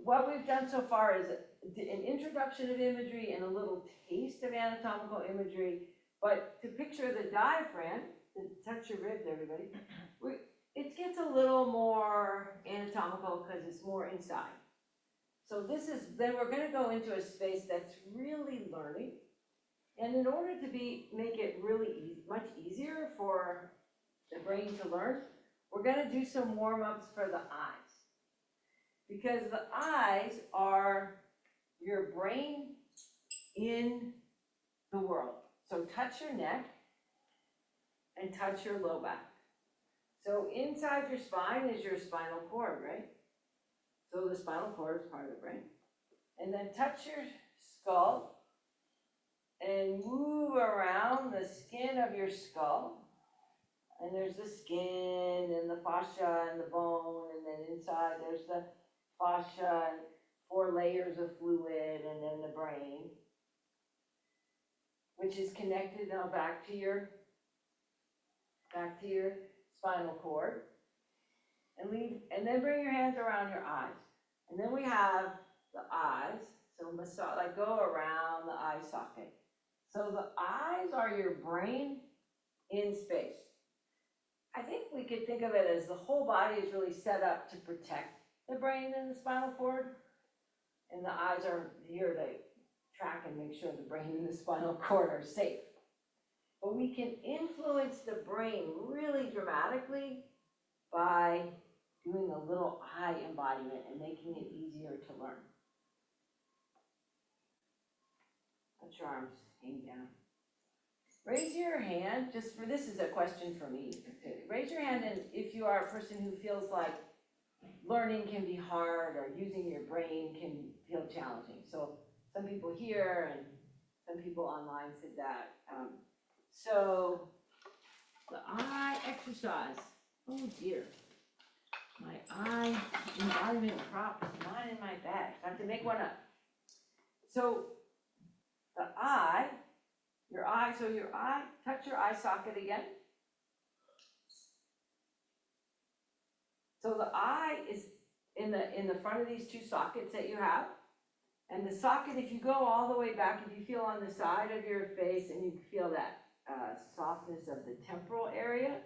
what we've done so far is an introduction of imagery and a little taste of anatomical imagery. But to picture the diaphragm, to touch your ribs, everybody, it gets a little more anatomical because it's more inside. So then we're going to go into a space that's really learning. And in order to make it really much easier for the brain to learn, we're going to do some warm-ups for the eyes. Because the eyes are your brain in the world. So touch your neck and touch your low back. So inside your spine is your spinal cord, right? So the spinal cord is part of the brain. And then touch your skull and move around the skin of your skull. And there's the skin and the fascia and the bone, and then inside there's the fascia and 4 layers of fluid, and then the brain, which is connected now back to your spinal cord. And then bring your hands around your eyes. And then we have the eyes. So massage, like go around the eye socket. So the eyes are your brain in space. I think we could think of it as the whole body is really set up to protect the brain and the spinal cord. And the eyes are here to track and make sure the brain and the spinal cord are safe. But we can influence the brain really dramatically by doing a little eye embodiment and making it easier to learn. Let your arms hang down. Raise your hand, this is a question for me. Raise your hand and if you are a person who feels like learning can be hard or using your brain can feel challenging. So some people here and some people online said that. So the eye exercise. Oh dear. My eye embodiment prop is not in my bag. I have to make one up. So the eye, touch your eye socket again. So the eye is in the front of these 2 sockets that you have. And the socket, if you go all the way back, if you feel on the side of your face and you feel that softness of the temporal area,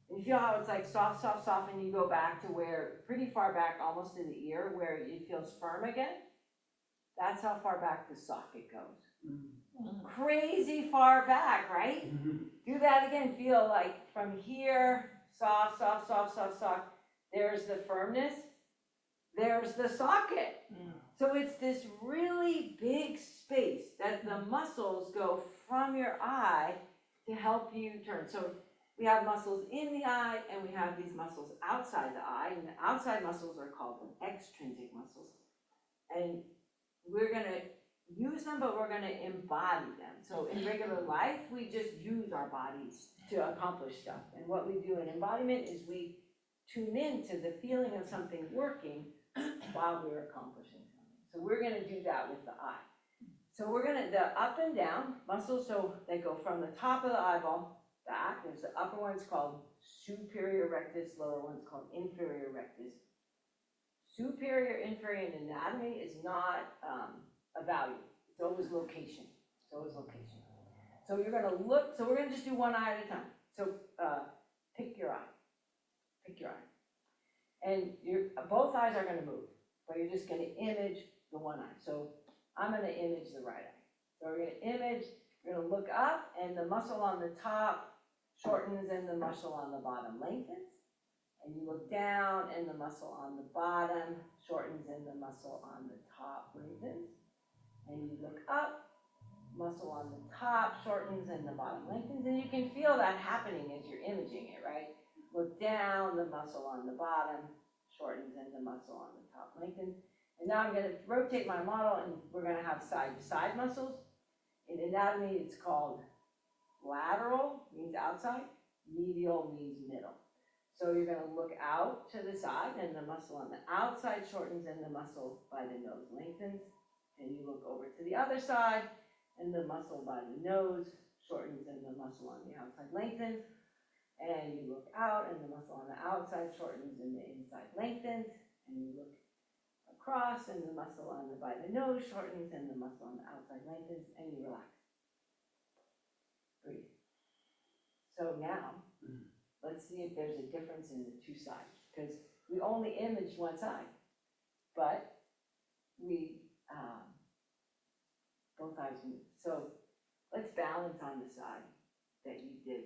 and you feel how it's like soft, soft, soft, and you go back to where, pretty far back, almost to the ear, where it feels firm again. That's how far back the socket goes. Mm-hmm. Crazy far back, right? Mm-hmm. Do that again. Feel like from here, soft, soft, soft, soft, soft. There's the firmness. There's the socket. Mm. So it's this really big space that the muscles go from your eye to help you turn. So we have muscles in the eye and we have these muscles outside the eye. And the outside muscles are called extrinsic muscles. And we're going to use them, but we're going to embody them. So in regular life, we just use our bodies to accomplish stuff. And what we do in embodiment is we tune into the feeling of something working while we're accomplishing something. So we're going to do that with the eye. So we're going to, the up and down muscles, so they go from the top of the eyeball back. There's the upper one's called superior rectus, lower one's called inferior rectus. Superior, inferior in anatomy is not a value. It's always location. It's always location. So you're going to look, so we're going to just do one eye at a time. So pick your eye. Pick your eye. And both eyes are going to move, but you're just going to image the one eye. So I'm going to image the right eye. So we're going to image, we're going to look up, and the muscle on the top shortens and the muscle on the bottom lengthens. And you look down, and the muscle on the bottom shortens and the muscle on the top lengthens. And you look up, muscle on the top shortens and the bottom lengthens. And you can feel that happening as you're imaging it, right? Look down, the muscle on the bottom shortens and the muscle on the top lengthens. And now I'm going to rotate my model, and we're going to have side-to-side muscles. In anatomy, it's called lateral, means outside. Medial means middle. So you're going to look out to the side, and the muscle on the outside shortens, and the muscle by the nose lengthens. And you look over to the other side, and the muscle by the nose shortens, and the muscle on the outside lengthens. And you look out, and the muscle on the outside shortens, and the inside lengthens. And you look across, and the muscle by the nose shortens, and the muscle on the outside lengthens, and you relax. Breathe. So now, let's see if there's a difference in the two sides, because we only imaged one side, but we, both eyes move. So let's balance on the side that you did,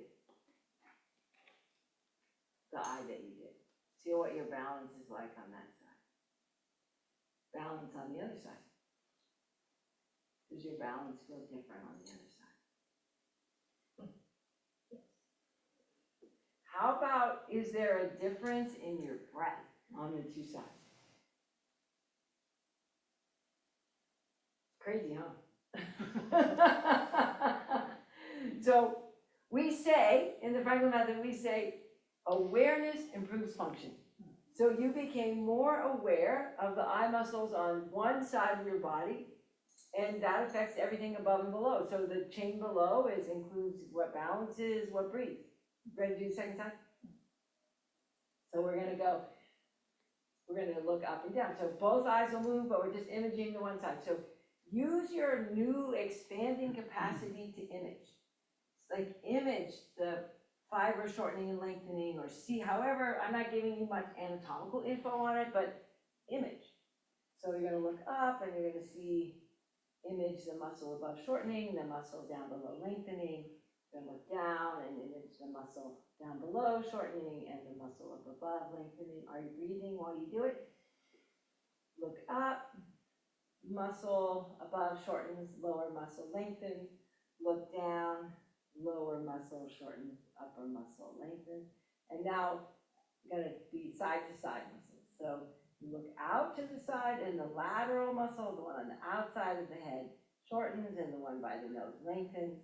the eye that you did. See what your balance is like on that side. Balance on the other side. Does your balance feel different on the other side? How about, is there a difference in your breath on the two sides? Crazy, huh? So we say, in the Franklin method, we say, awareness improves function. So you became more aware of the eye muscles on one side of your body, and that affects everything above and below. So the chain below includes what balances, what breathes. Ready to do the second side? So we're gonna look up and down. So both eyes will move, but we're just imaging the one side. So use your new expanding capacity to image. It's like image the fiber shortening and lengthening, or see, however, I'm not giving you much anatomical info on it, but image. So you're gonna look up and you're gonna see, image the muscle above shortening, the muscle down below lengthening, then look down and image the muscle down below shortening and the muscle up above lengthening. Are you breathing while you do it? Look up, muscle above shortens, lower muscle lengthens. Look down, lower muscle shortens, upper muscle lengthens. And now you're gonna be side to side muscles. So you look out to the side and the lateral muscle, the one on the outside of the head, shortens, and the one by the nose lengthens.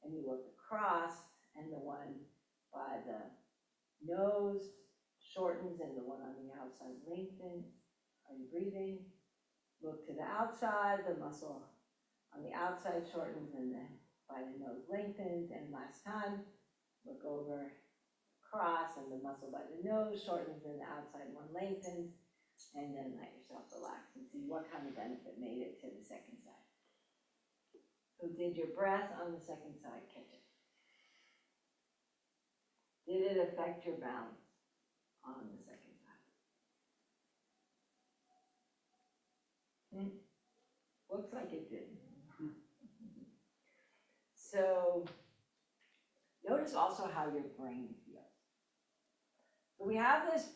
And you look across and the one by the nose shortens and the one on the outside lengthens. Are you breathing? Look to the outside, the muscle on the outside shortens and then by the nose lengthens. And last time, look over across and the muscle by the nose shortens and the outside one lengthens. And then let yourself relax and see what kind of benefit made it to the second side. So did your breath on the second side catch it? Did it affect your balance on the second side? Looks like it did. So notice also how your brain feels. So we have this,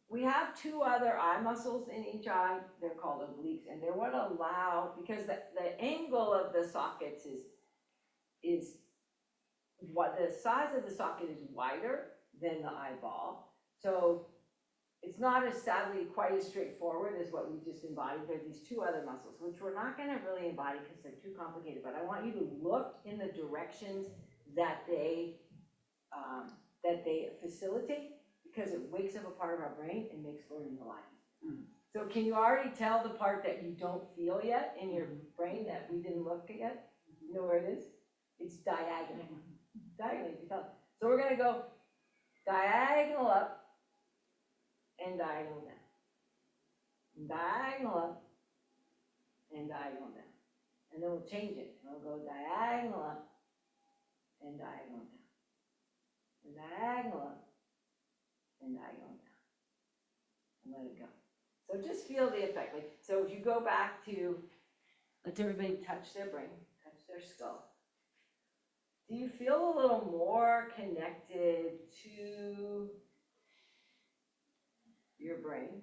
we have two other eye muscles in each eye. They're called obliques, and they're what allow, because the angle of the sockets is what the size of the socket is wider than the eyeball. So it's not as sadly quite as straightforward as what we just embodied. There are these two other muscles, which we're not going to really embody because they're too complicated, but I want you to look in the directions that they facilitate, because it wakes up a part of our brain and makes learning alive. So can you already tell the part that you don't feel yet in your brain that we didn't look at yet? You know where it is? It's diagonal. Diagonal, you felt it. So we're going to go diagonal up and diagonal down. Diagonal up and diagonal down. And then we'll change it. We'll go diagonal up and diagonal down. And diagonal up and diagonal down. And let it go. So just feel the effect. Like, so if you go back to, let everybody touch their brain, touch their skull. Do you feel a little more connected to your brain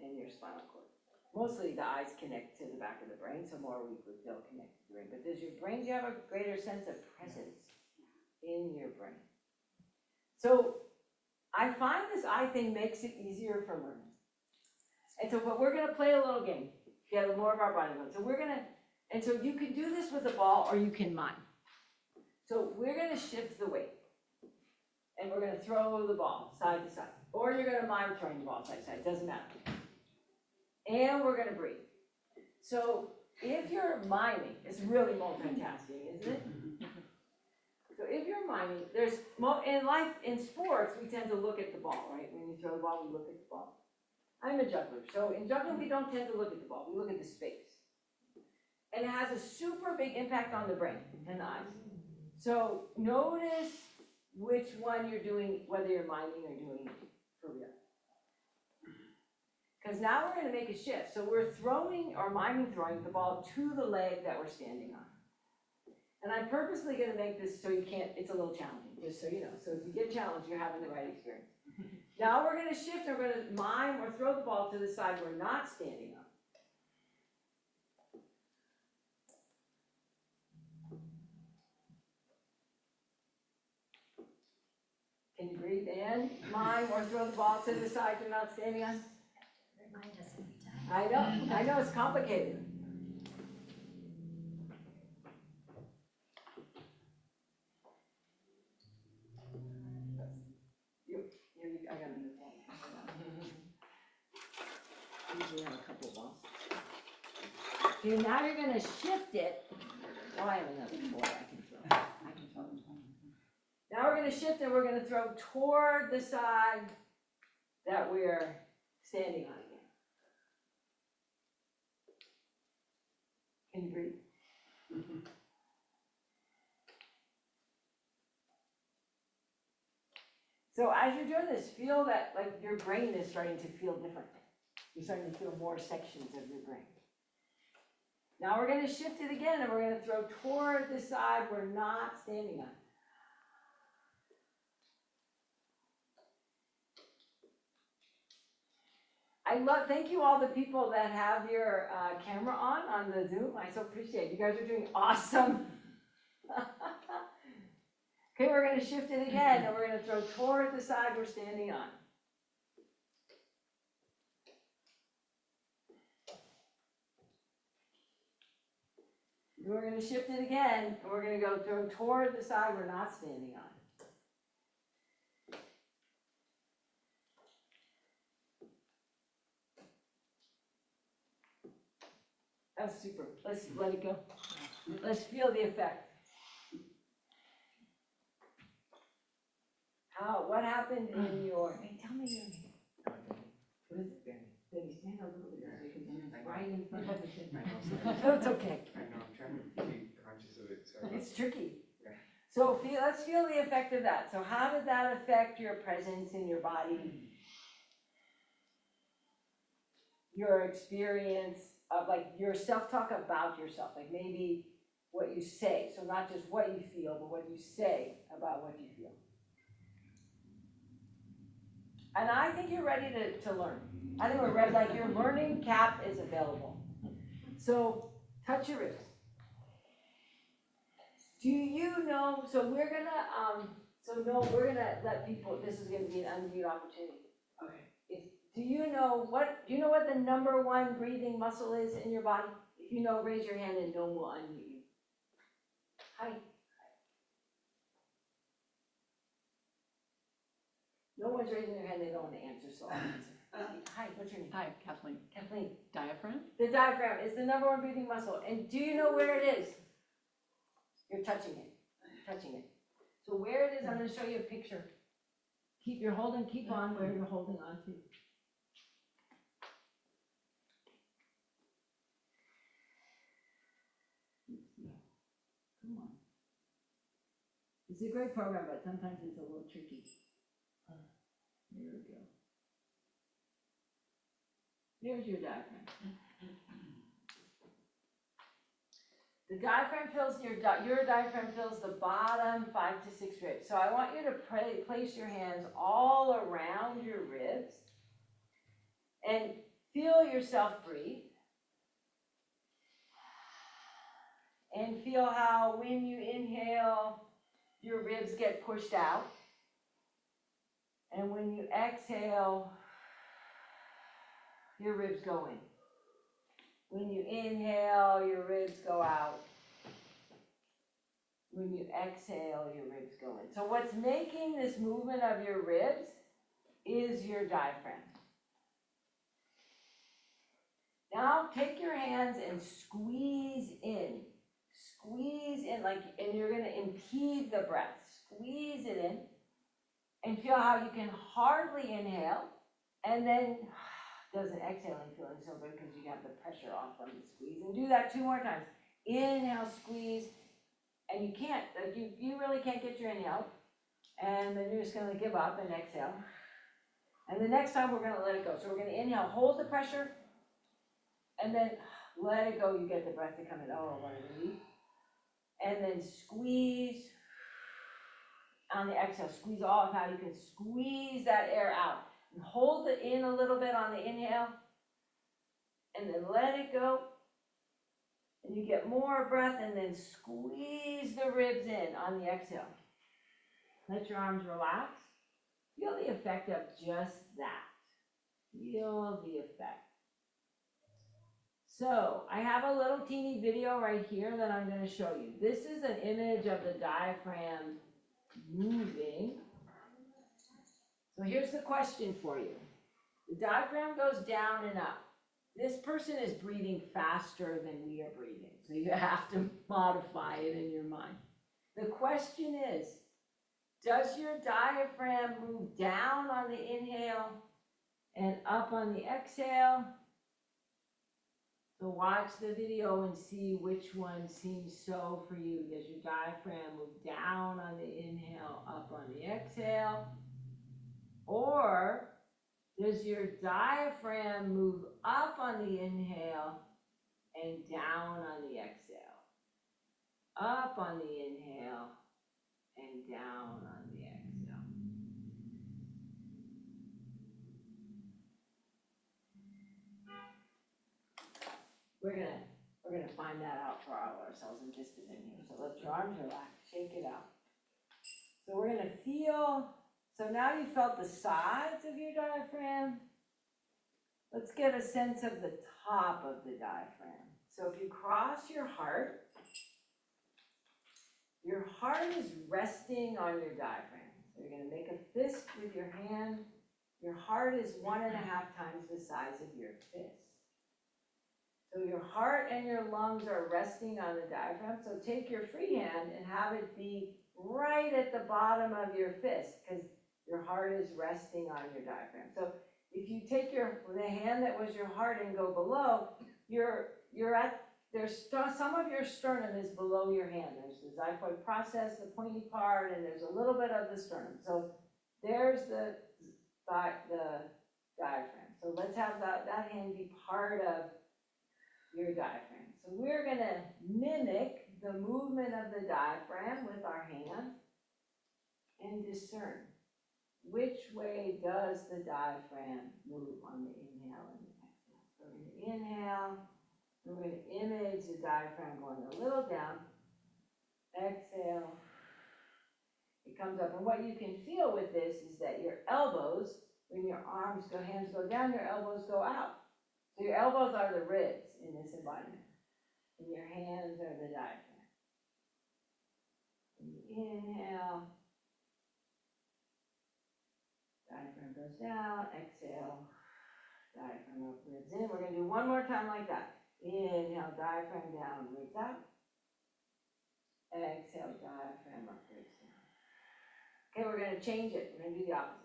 and your spinal cord? Mostly the eyes connect to the back of the brain, so more we would feel connected to the brain. But does your brain, do you have a greater sense of presence in your brain? So I find this eye thing makes it easier for learning. And so, but we're gonna play a little game. Get more of our body movement. So we're gonna, and so you can do this with a ball or you can mime. So we're gonna shift the weight. And we're gonna throw the ball side to side. Or you're gonna mime throwing the ball side to side, doesn't matter. And we're gonna breathe. So if you're miming, it's really multitasking, isn't it? So if you're miming, in life, in sports, we tend to look at the ball, right? When you throw the ball, we look at the ball. I'm a juggler, so in juggling, we don't tend to look at the ball, we look at the space. And it has a super big impact on the brain and the eyes. So notice which one you're doing, whether you're miming or doing it for real. Because now we're going to make a shift. So we're throwing, or miming throwing, the ball to the leg that we're standing on. And I'm purposely going to make this so you can't, it's a little challenging, just so you know. So if you get challenged, you're having the right experience. Now we're going to shift, and we're going to mime or throw the ball to the side we're not standing on. Can you breathe in, mime, or throw the ball to the side you're not standing on? Remind us every time. I know it's complicated. I got another ball. Usually have a couple of balls. Okay, now you're gonna shift it. Oh, I have another ball I can throw. Now we're gonna shift and we're gonna throw toward the side that we're standing on again. Can you breathe? So as you're doing this, feel that like your brain is starting to feel different. You're starting to feel more sections of your brain. Now we're going to shift it again, and we're going to throw toward the side we're not standing on. Thank you all the people that have your camera on the Zoom. I so appreciate it. You guys are doing awesome. Okay, we're going to shift it again, and we're going to throw toward the side we're standing on. We're going to shift it again, and we're going to go throw toward the side we're not standing on. That's super. Let's let it go. Let's feel the effect. What happened in your, hey, tell me your name. What is it, Barry? Then stand a little bit so you can stand right in front of the thing. No, it's okay. I know, I'm trying to be conscious of it, sorry. It's tricky. Yeah. So let's feel the effect of that. So how did that affect your presence in your body? Your experience of like your self-talk about yourself, like maybe what you say. So not just what you feel, but what you say about what you feel. And I think you're ready to learn. I think we're ready, like your learning cap is available. So touch your ribs. Do you know, so we're gonna let people, this is gonna be an unmute opportunity. Okay. Do you know what the number one breathing muscle is in your body? If you know, raise your hand and no one will unmute you. Hi. No one's raising their hand, they don't want to answer, so I'll answer. Hi, what's your name? Hi, Kathleen. Kathleen. Diaphragm? The diaphragm is the number one breathing muscle. And do you know where it is? You're touching it. Touching it. So where it is, I'm going to show you a picture. Keep on where you're holding on to. Come on. It's a great program, but sometimes it's a little tricky. There we go. There's your diaphragm. The diaphragm fills your diaphragm fills the bottom 5 to 6 ribs. So I want you to place your hands all around your ribs and feel yourself breathe. And feel how when you inhale, your ribs get pushed out. And when you exhale, your ribs go in. When you inhale, your ribs go out. When you exhale, your ribs go in. So what's making this movement of your ribs is your diaphragm. Now take your hands and squeeze in. squeeze in, like, and you're gonna impede the breath. Squeeze it in, and feel how you can hardly inhale, and then doesn't exhaling feeling so good because you have the pressure off from the squeeze. And do that 2 more times. Inhale, squeeze, and you can't, like you really can't get your inhale, and then you're just gonna give up and exhale. And the next time we're gonna let it go. So we're gonna inhale, hold the pressure, and then let it go. You get the breath to come in. Oh, what a relief. And then squeeze on the exhale. Squeeze all of how you can squeeze that air out. And hold it in a little bit on the inhale, and then let it go. And you get more breath, and then squeeze the ribs in on the exhale. Let your arms relax. Feel the effect of just that. Feel the effect. So I have a little teeny video right here that I'm going to show you. This is an image of the diaphragm moving. So here's the question for you. The diaphragm goes down and up. This person is breathing faster than we are breathing, so you have to modify it in your mind. The question is, does your diaphragm move down on the inhale and up on the exhale? So watch the video and see which one seems so for you. Does your diaphragm move down on the inhale, up on the exhale? Or does your diaphragm move up on the inhale and down on the exhale? Up on the inhale and down on the exhale. We're gonna find that out for ourselves in just a minute here. So let your arms relax, shake it out. So we're gonna feel. So now you felt the sides of your diaphragm. Let's get a sense of the top of the diaphragm. So if you cross your heart is resting on your diaphragm. So you're going to make a fist with your hand. Your heart is 1.5 times the size of your fist. So your heart and your lungs are resting on the diaphragm. So take your free hand and have it be right at the bottom of your fist, because your heart is resting on your diaphragm. So if you take the hand that was your heart and go below, there's some of your sternum is below your hand. There's the xiphoid process, the pointy part, and there's a little bit of the sternum. So there's the diaphragm. So let's have that hand be part of your diaphragm. So we're going to mimic the movement of the diaphragm with our hand and discern which way does the diaphragm move on the inhale and the exhale. So we're going to inhale, we're going to image the diaphragm going a little down. Exhale, it comes up. And what you can feel with this is that your elbows, when your hands go down, your elbows go out. So your elbows are the ribs in this embodiment, and your hands are the diaphragm. And you inhale, diaphragm goes down, exhale, diaphragm up, ribs in. We're going to do one more time like that. Inhale, diaphragm down, ribs out. Exhale, diaphragm up, ribs down. Okay, we're going to change it. We're going to do the opposite.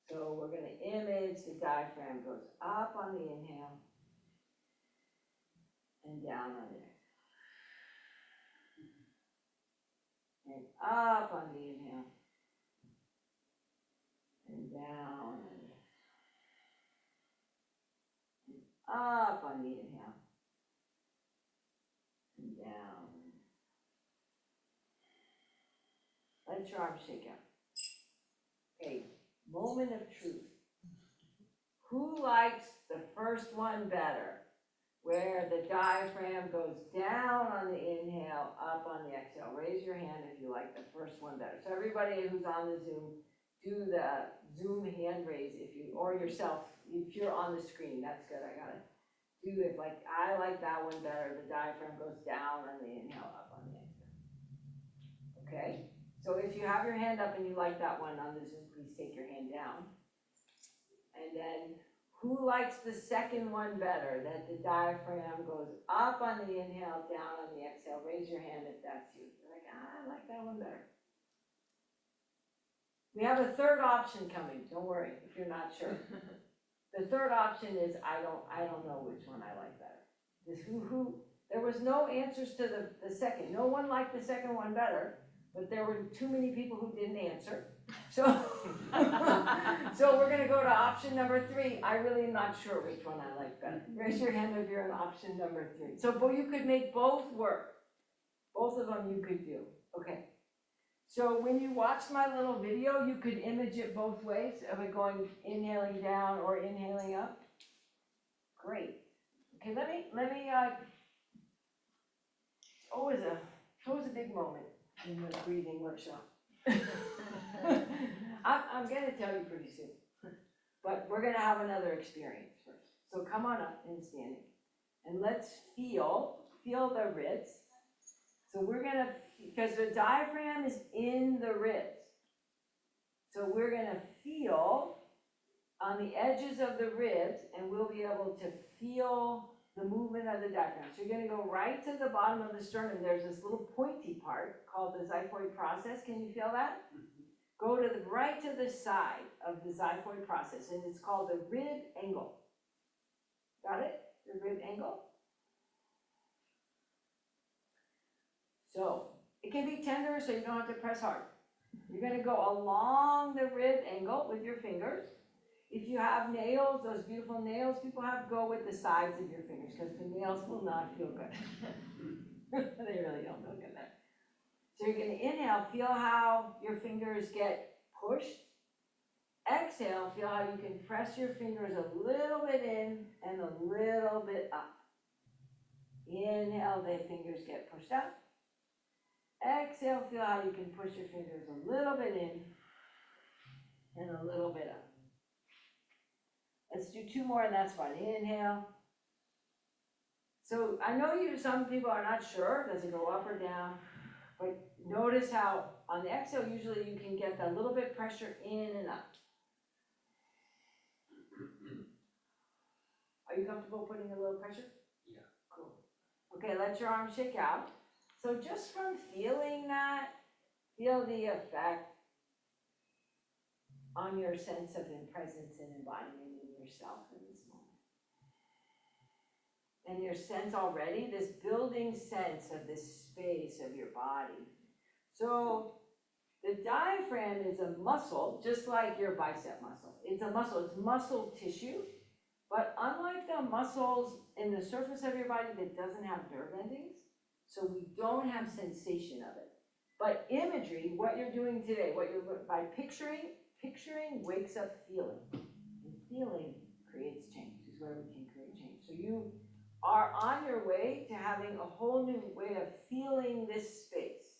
So we're going to image the diaphragm goes up on the inhale and down on the exhale. And up on the inhale and down on the exhale. And up on the inhale and down. Let your arms shake out. Okay, moment of truth. Who likes the first one better? Where the diaphragm goes down on the inhale, up on the exhale. Raise your hand if you like the first one better. So everybody who's on the Zoom, do the Zoom hand raise or yourself, if you're on the screen. That's good, I got it. Do it like, I like that one better. The diaphragm goes down on the inhale, up on the exhale. Okay, so if you have your hand up and you like that one on the Zoom, please take your hand down. And then Who likes the second one better, that the diaphragm goes up on the inhale, down on the exhale? Raise your hand if that's you. You're like, I like that one better. We have a third option coming, don't worry if you're not sure. The third option is, I don't know which one I like better. This there was no answers to the second. No one liked the second one better, but there were too many people who didn't answer. So, so we're gonna go to option number 3. I really am not sure which one I like better. Raise your hand if you're in option number 3. So, but you could make both work. Both of them you could do, okay. So when you watch my little video, you could image it both ways, of it going inhaling down or inhaling up. Great. Okay, let me, it's always a big moment in the breathing workshop. I'm gonna tell you pretty soon, but we're gonna have another experience first. So come on up and standing, and let's feel the ribs. So we're gonna, because the diaphragm is in the ribs, so we're gonna feel on the edges of the ribs, and we'll be able to feel the movement of the diaphragm. So you're gonna go right to the bottom of the sternum. There's this little pointy part called the xiphoid process. Can you feel that? Go to the right to the side of the xiphoid process, and it's called the rib angle. Got it? The rib angle. So it can be tender, so you don't have to press hard. You're gonna go along the rib angle with your fingers. If you have nails, those beautiful nails people have, go with the sides of your fingers, because the nails will not feel good. They really don't feel good there. So you're gonna inhale, feel how your fingers get pushed. Exhale, feel how you can press your fingers a little bit in and a little bit up. Inhale, the fingers get pushed out. Exhale, feel how you can push your fingers a little bit in and a little bit up. Let's do 2 more, and that's fine. Inhale. So I know some people are not sure, does it go up or down? But notice how on the exhale, usually you can get that little bit pressure in and up. Are you comfortable putting a little pressure? Yeah. Cool. Okay, let your arms shake out. So just from feeling that, feel the effect on your sense of presence and embodiment in yourself in this moment. And your sense already, this building sense of this space of your body. So the diaphragm is a muscle, just like your bicep muscle. It's a muscle, it's muscle tissue. But unlike the muscles in the surface of your body that doesn't have nerve endings, so we don't have sensation of it. But imagery, what you're doing today, by picturing wakes up feeling. And feeling creates change, is where we can create change. So you are on your way to having a whole new way of feeling this space,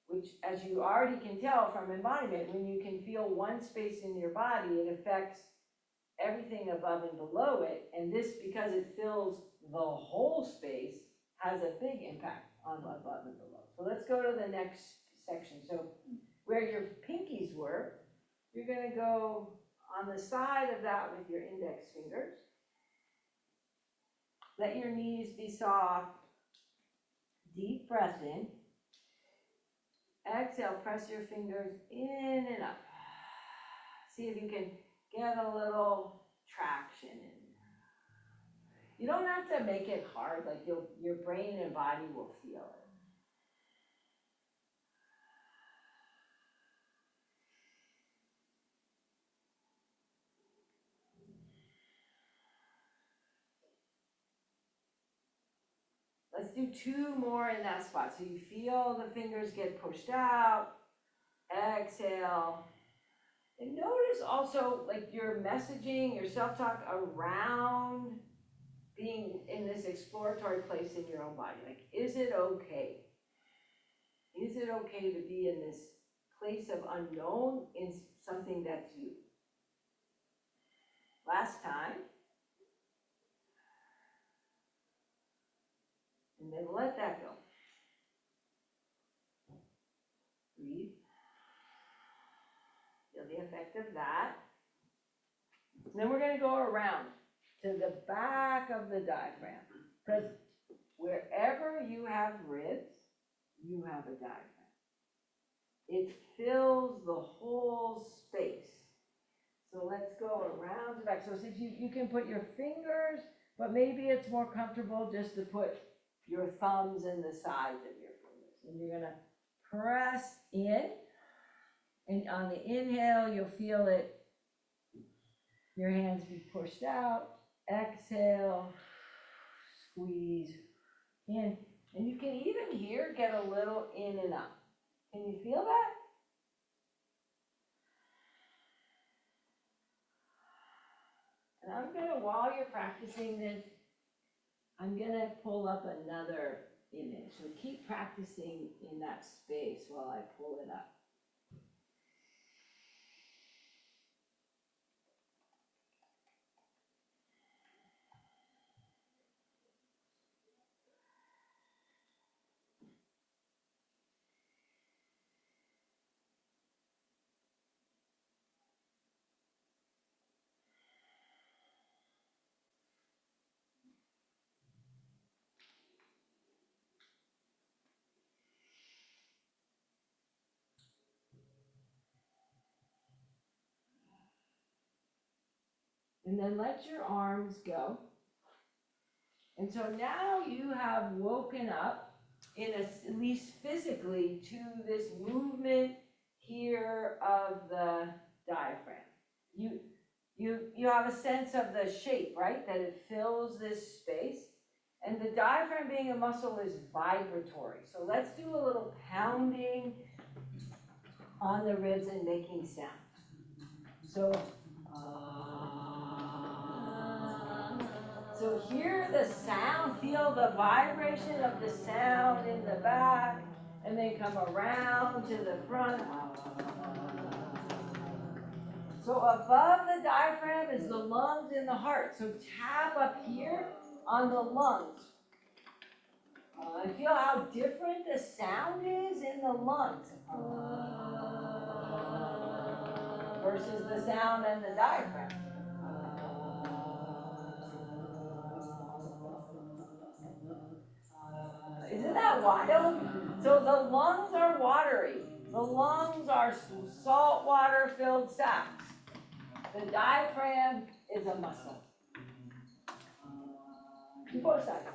which, as you already can tell from embodiment, when you can feel one space in your body, it affects everything above and below it. And this, because it fills the whole space, has a big impact on above and below. So let's go to the next section. So where your pinkies were, you're gonna go on the side of that with your index fingers. Let your knees be soft. Deep breath in. Exhale, press your fingers in and up. See if you can get a little traction in. You don't have to make it hard, like your brain and body will feel it. Let's do 2 more in that spot. So you feel the fingers get pushed out. Exhale. And notice also like your messaging, your self-talk around being in this exploratory place in your own body. Like, is it okay? Is it okay to be in this place of unknown in something that's you? Last time. And then let that go. Breathe. Feel the effect of that. And then we're gonna go around to the back of the diaphragm, because wherever you have ribs, you have a diaphragm. It fills the whole space. So let's go around the back. So if you can put your fingers, but maybe it's more comfortable just to put your thumbs in the sides of your fingers. And you're gonna press in, and on the inhale, you'll feel it, your hands be pushed out. Exhale, squeeze in. And you can even here get a little in and up. Can you feel that? And I'm gonna, while you're practicing this, I'm gonna pull up another image. So keep practicing in that space while I pull it up. And then let your arms go. And so now you have woken up, at least physically, to this movement here of the diaphragm. You have a sense of the shape, right? That it fills this space. And the diaphragm, being a muscle, is vibratory. So let's do a little pounding on the ribs and making sound. So hear the sound, feel the vibration of the sound in the back, and then come around to the front. So above the diaphragm is the lungs and the heart. So tap up here on the lungs. And feel how different the sound is in the lungs versus the sound in the diaphragm. Isn't that wild? So the lungs are watery. The lungs are salt water filled sacs. The diaphragm is a muscle. Both sides.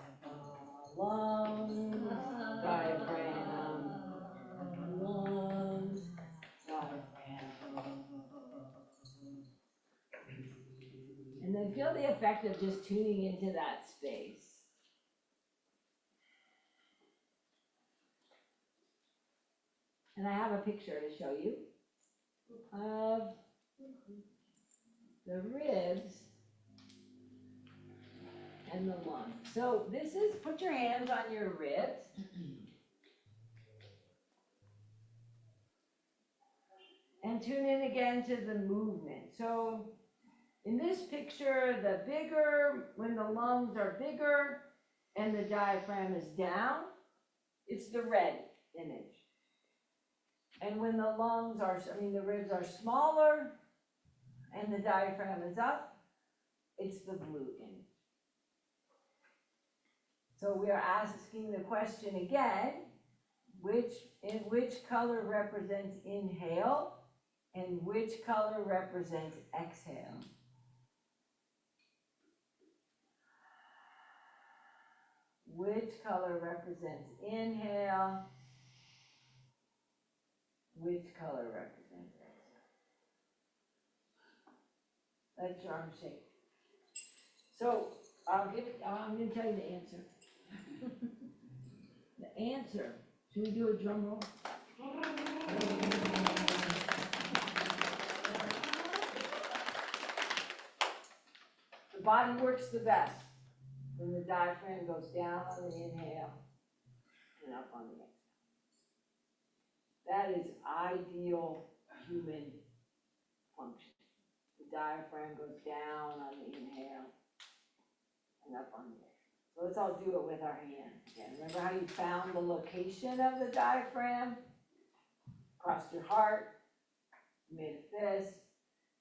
Lungs, diaphragm, lungs, diaphragm. And then feel the effect of just tuning into that space. And I have a picture to show you of the ribs and the lungs. So this is, put your hands on your ribs. And tune in again to the movement. So in this picture, the bigger, when the lungs are bigger and the diaphragm is down, it's the red image. And when the lungs are, the ribs are smaller and the diaphragm is up, it's the blue image. So we are asking the question again, which color represents inhale and which color represents exhale? Which color represents inhale? Which color represents exhale? Let your arm shake. So I'm going to tell you the answer. The answer. Should we do a drum roll? The body works the best when the diaphragm goes down on the inhale and up on the exhale. That is ideal human function. The diaphragm goes down on the inhale and up on the exhale. So let's all do it with our hands again. Remember how you found the location of the diaphragm? Crossed your heart, you made a fist,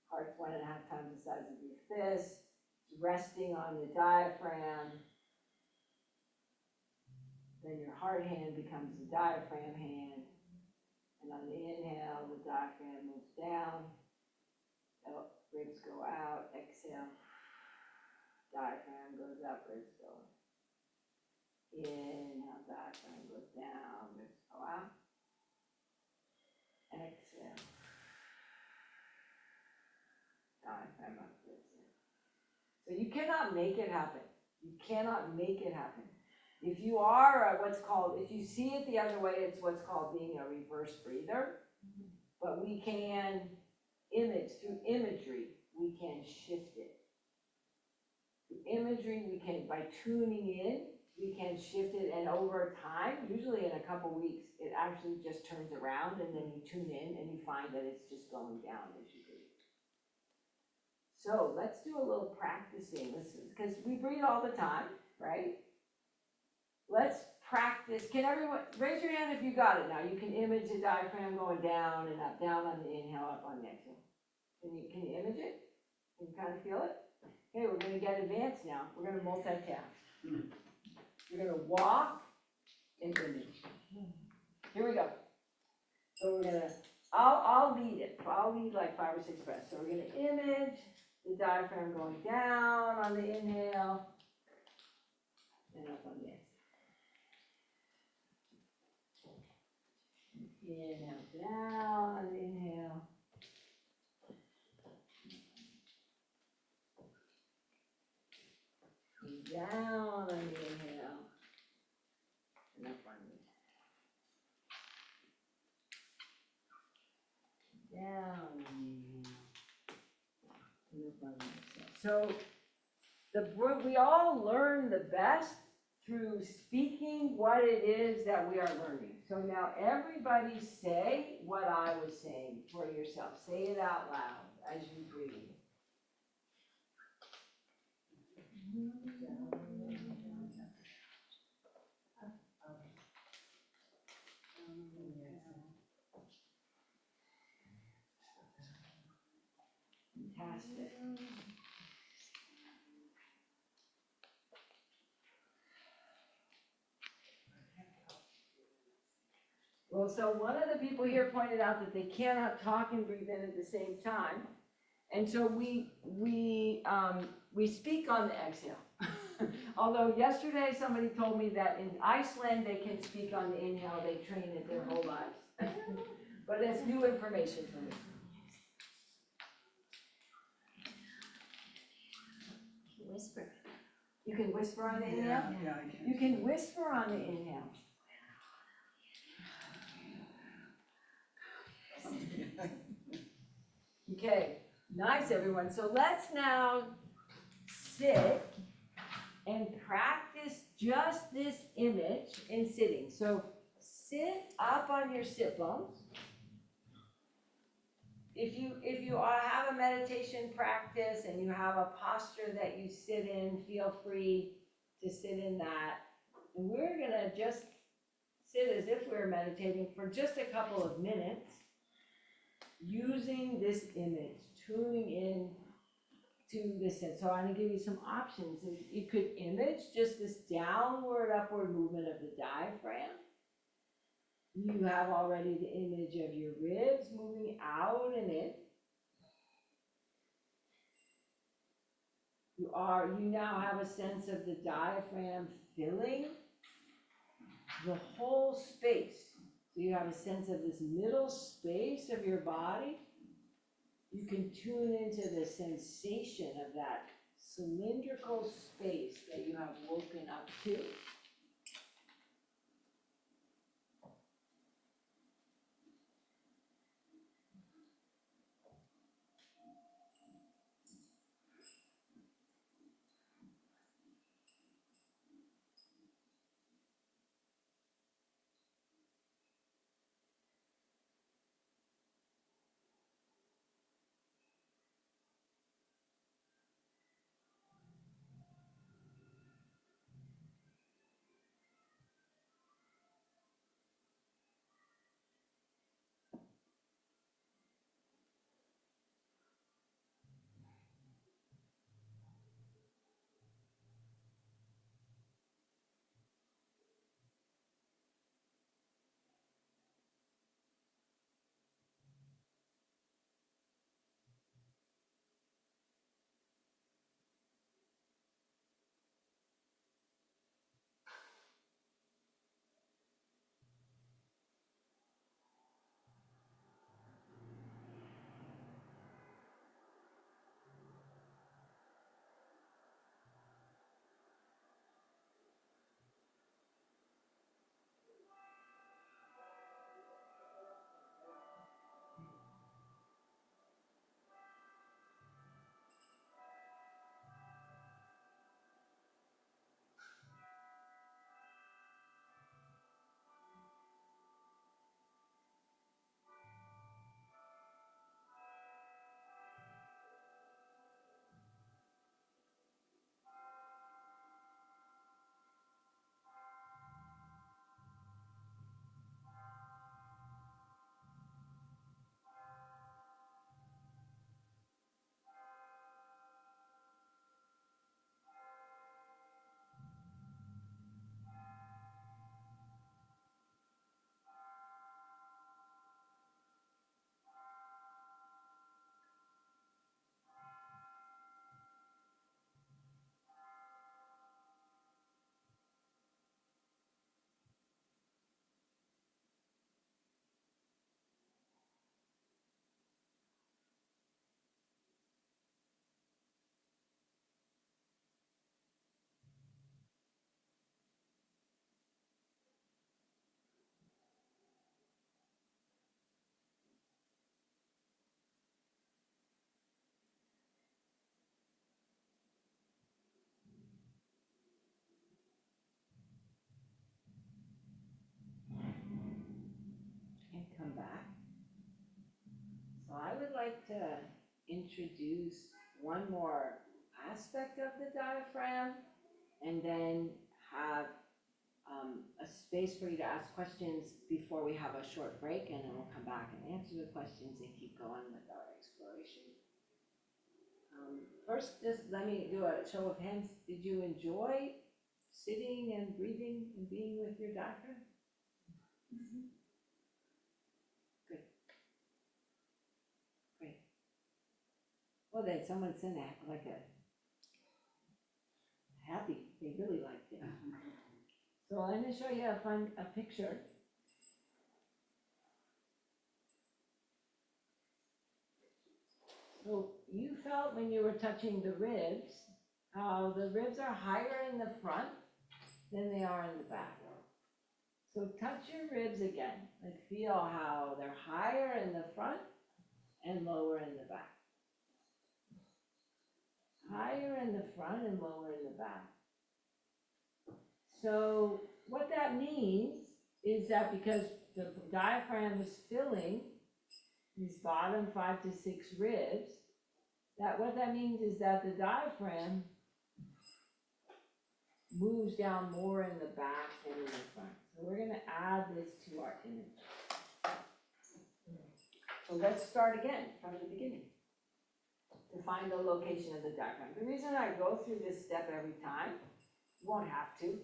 Heart's 1.5 times the size of your fist. It's resting on the diaphragm. Then your heart hand becomes the diaphragm hand. And on the inhale, the diaphragm moves down. Oh, ribs go out. Exhale. Diaphragm goes up, ribs go up. Inhale, diaphragm goes down, ribs go out. Exhale. Diaphragm up, ribs in. So you cannot make it happen. You cannot make it happen. If you are what's called, if you see it the other way, it's what's called being a reverse breather. But we can image, through imagery, we can shift it. Through imagery, we can, by tuning in, we can shift it, and over time, usually in a couple weeks, it actually just turns around, and then you tune in and you find that it's just going down as you breathe. So let's do a little practicing. This is because we breathe all the time, right? Let's practice. Can everyone raise your hand if you got it now? You can image the diaphragm going down and up, down on the inhale, up on the exhale. Can you image it? Can you kind of feel it? Okay, we're going to get advanced now. We're going to multitask. We're going to walk and image. Here we go. So we're going to, I'll lead it. I'll lead like 5 or 6 breaths. So we're going to image the diaphragm going down on the inhale and up on the exhale. Inhale down on the inhale. Down on the inhale. And up on the down on the inhale. And up on the exhale. So we all learn the best through speaking what it is that we are learning. So now everybody say what I was saying for yourself. Say it out loud as you breathe. Fantastic. Well, so one of the people here pointed out that they cannot talk and breathe in at the same time. And so we speak on the exhale. Although yesterday somebody told me that in Iceland they can speak on the inhale, they train it their whole lives. But that's new information for me. Whisper. You can whisper on the inhale? Yeah, I can. You can whisper on the inhale. Okay, nice everyone. So let's now sit and practice just this image in sitting. So sit up on your sit bones. If you have a meditation practice and you have a posture that you sit in, feel free to sit in that. And we're gonna just sit as if we're meditating for just a couple of minutes, using this image, tuning in to this. So I'm gonna give you some options. You could image just this downward, upward movement of the diaphragm. You have already the image of your ribs moving out and in. You now have a sense of the diaphragm filling the whole space. So you have a sense of this middle space of your body. You can tune into the sensation of that cylindrical space that you have woken up to. introduce one more aspect of the diaphragm and then have a space for you to ask questions before we have a short break, and then we'll come back and answer the questions and keep going with our exploration. First, just let me do a show of hands. Did you enjoy sitting and breathing and being with your diaphragm? Good. Great. Well, then someone sent like a happy, they really liked it. So I'm going to show you a picture. So you felt when you were touching the ribs, how the ribs are higher in the front than they are in the back. So touch your ribs again and feel how they're higher in the front and lower in the back. Higher in the front and lower in the back. So what that means is that because the diaphragm is filling these bottom 5 to 6 ribs, what that means is that the diaphragm moves down more in the back than in the front. So we're going to add this to our image. So let's start again from the beginning to find the location of the diaphragm. The reason I go through this step every time, you won't have to,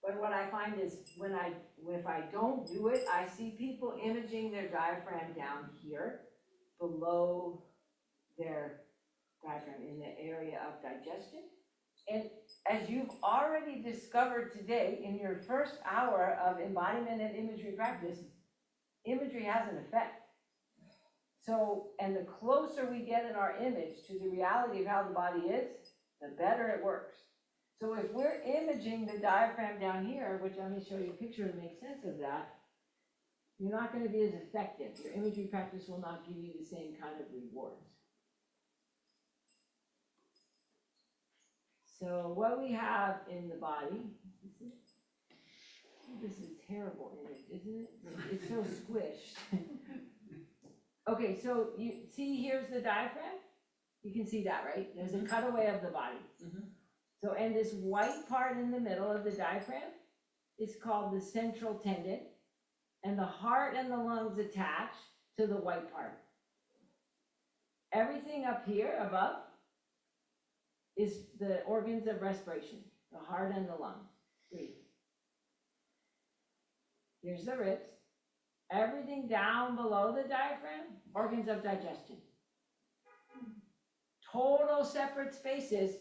but what I find is if I don't do it, I see people imaging their diaphragm down here below their diaphragm in the area of digestion. And as you've already discovered today in your first hour of embodiment and imagery practice, imagery has an effect. So, and the closer we get in our image to the reality of how the body is, the better it works. So if we're imaging the diaphragm down here, which I'm going to show you a picture to make sense of that, you're not going to be as effective. Your imagery practice will not give you the same kind of rewards. So what we have in the body, this is a terrible image, isn't it? It's so squished. Okay, so you see here's the diaphragm? You can see that, right? There's a cutaway of the body. So, and this white part in the middle of the diaphragm is called the central tendon, and the heart and the lungs attach to the white part. Everything up here above is the organs of respiration, the heart and the lungs. Breathe. Here's the ribs. Everything down below the diaphragm, organs of digestion. Total separate spaces.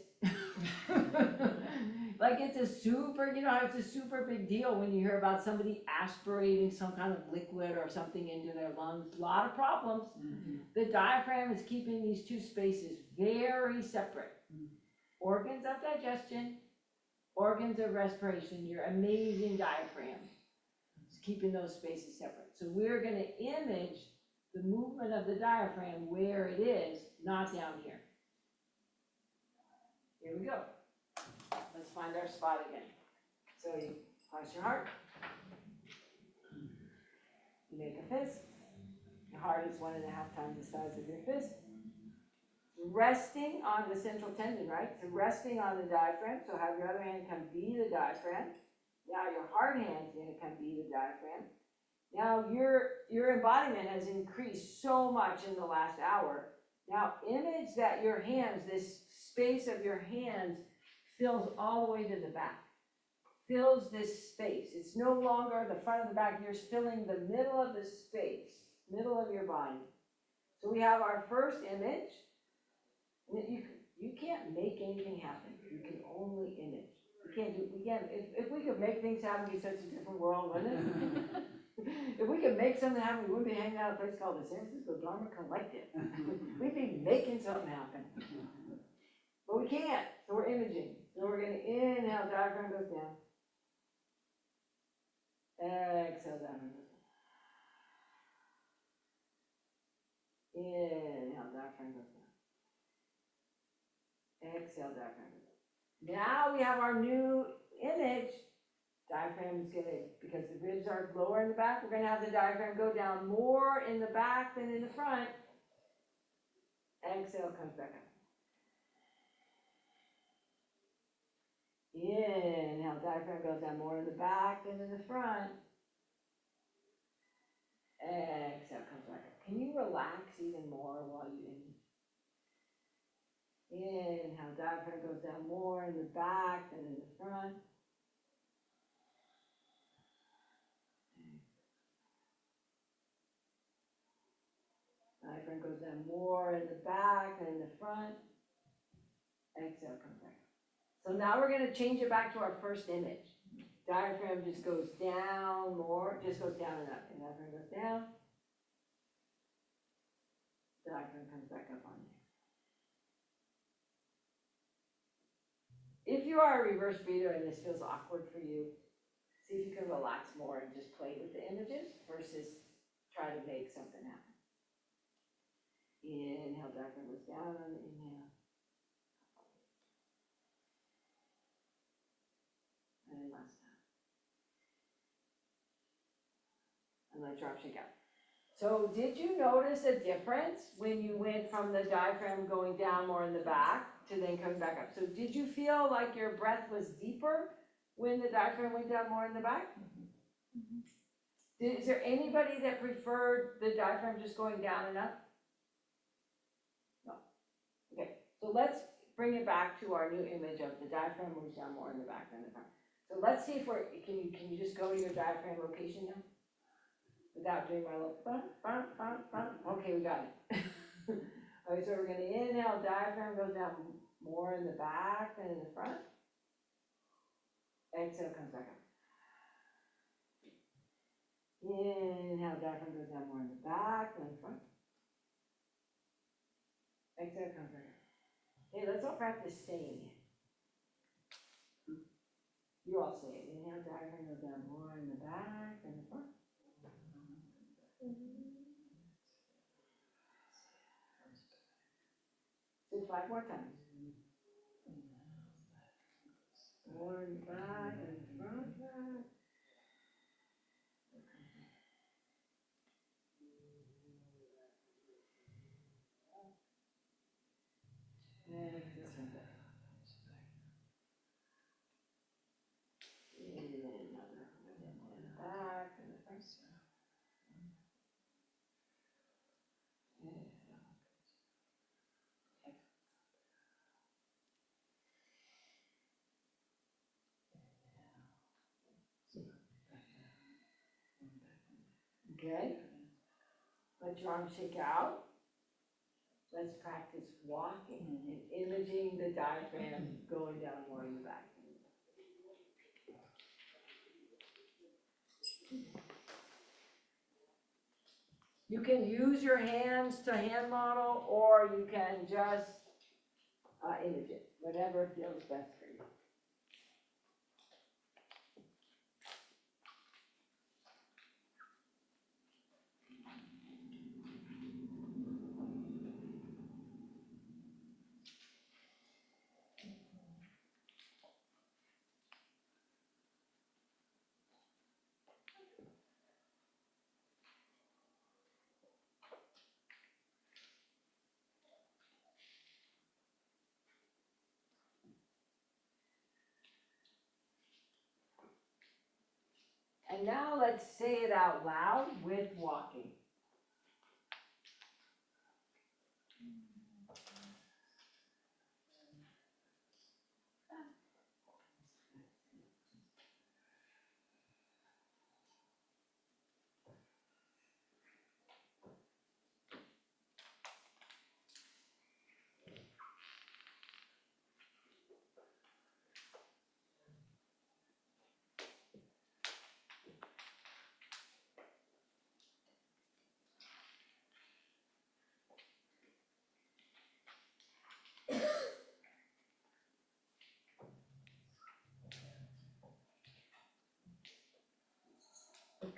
Like it's a super, it's a super big deal when you hear about somebody aspirating some kind of liquid or something into their lungs. A lot of problems. The diaphragm is keeping these two spaces very separate. Organs of digestion, organs of respiration, your amazing diaphragm is keeping those spaces separate. So we're going to image the movement of the diaphragm where it is, not down here. Here we go. Let's find our spot again. So you cross your heart. You make a fist. Your heart is 1.5 times the size of your fist. Resting on the central tendon, right? So resting on the diaphragm. So have your other hand come be the diaphragm. Now your hard hand is going to come be the diaphragm. Now your embodiment has increased so much in the last hour. Now image that your hands, this space of your hands fills all the way to the back. Fills this space. It's no longer the front of the back. You're filling the middle of the space, middle of your body. So we have our first image. You can't make anything happen. You can only image. If we could make things happen, it'd be such a different world, wouldn't it? If we could make something happen, we wouldn't be hanging out at a place called the San Francisco Dharma Collective. We'd be making something happen. But we can't, so we're imaging. So we're going to inhale, diaphragm goes down. Exhale, diaphragm goes down. Inhale, diaphragm goes down. Exhale, diaphragm goes down. Now we have our new image. Diaphragm is going to, because the ribs are lower in the back, we're going to have the diaphragm go down more in the back than in the front. Exhale, comes back up. Inhale, diaphragm goes down more in the back than in the front. Exhale, comes back up. Can you relax even more while you inhale, diaphragm goes down more in the back than in the front. Diaphragm goes down more in the back than in the front. Exhale, comes back up. So now we're going to change it back to our first image. Diaphragm just goes down more, just goes down and up. And diaphragm goes down. Diaphragm comes back up on you. If you are a reverse breather and this feels awkward for you, see if you can relax more and just play with the images versus try to make something happen. Inhale, diaphragm goes down on the inhale. And last time. And let your arm shake out. So did you notice a difference when you went from the diaphragm going down more in the back to then coming back up? So did you feel like your breath was deeper when the diaphragm went down more in the back? Is there anybody that preferred the diaphragm just going down and up? No. Okay, so let's bring it back to our new image of the diaphragm moves down more in the back than the front. So let's see if can you just go to your diaphragm location now? Without doing my little okay, we got it. Okay, so we're gonna inhale, diaphragm goes down more in the back than in the front. Exhale, comes back up. Inhale, diaphragm goes down more in the back than in the front. Exhale, comes back up. Okay, let's all practice saying it. You all say it. Inhale, diaphragm goes down more in the back than the front. Just 5 more times. More in the back and the front. Okay, let your arms shake out. Let's practice walking and imaging the diaphragm going down more in the back. You can use your hands to hand model, or you can just image it, whatever feels best for you. And now let's say it out loud with walking.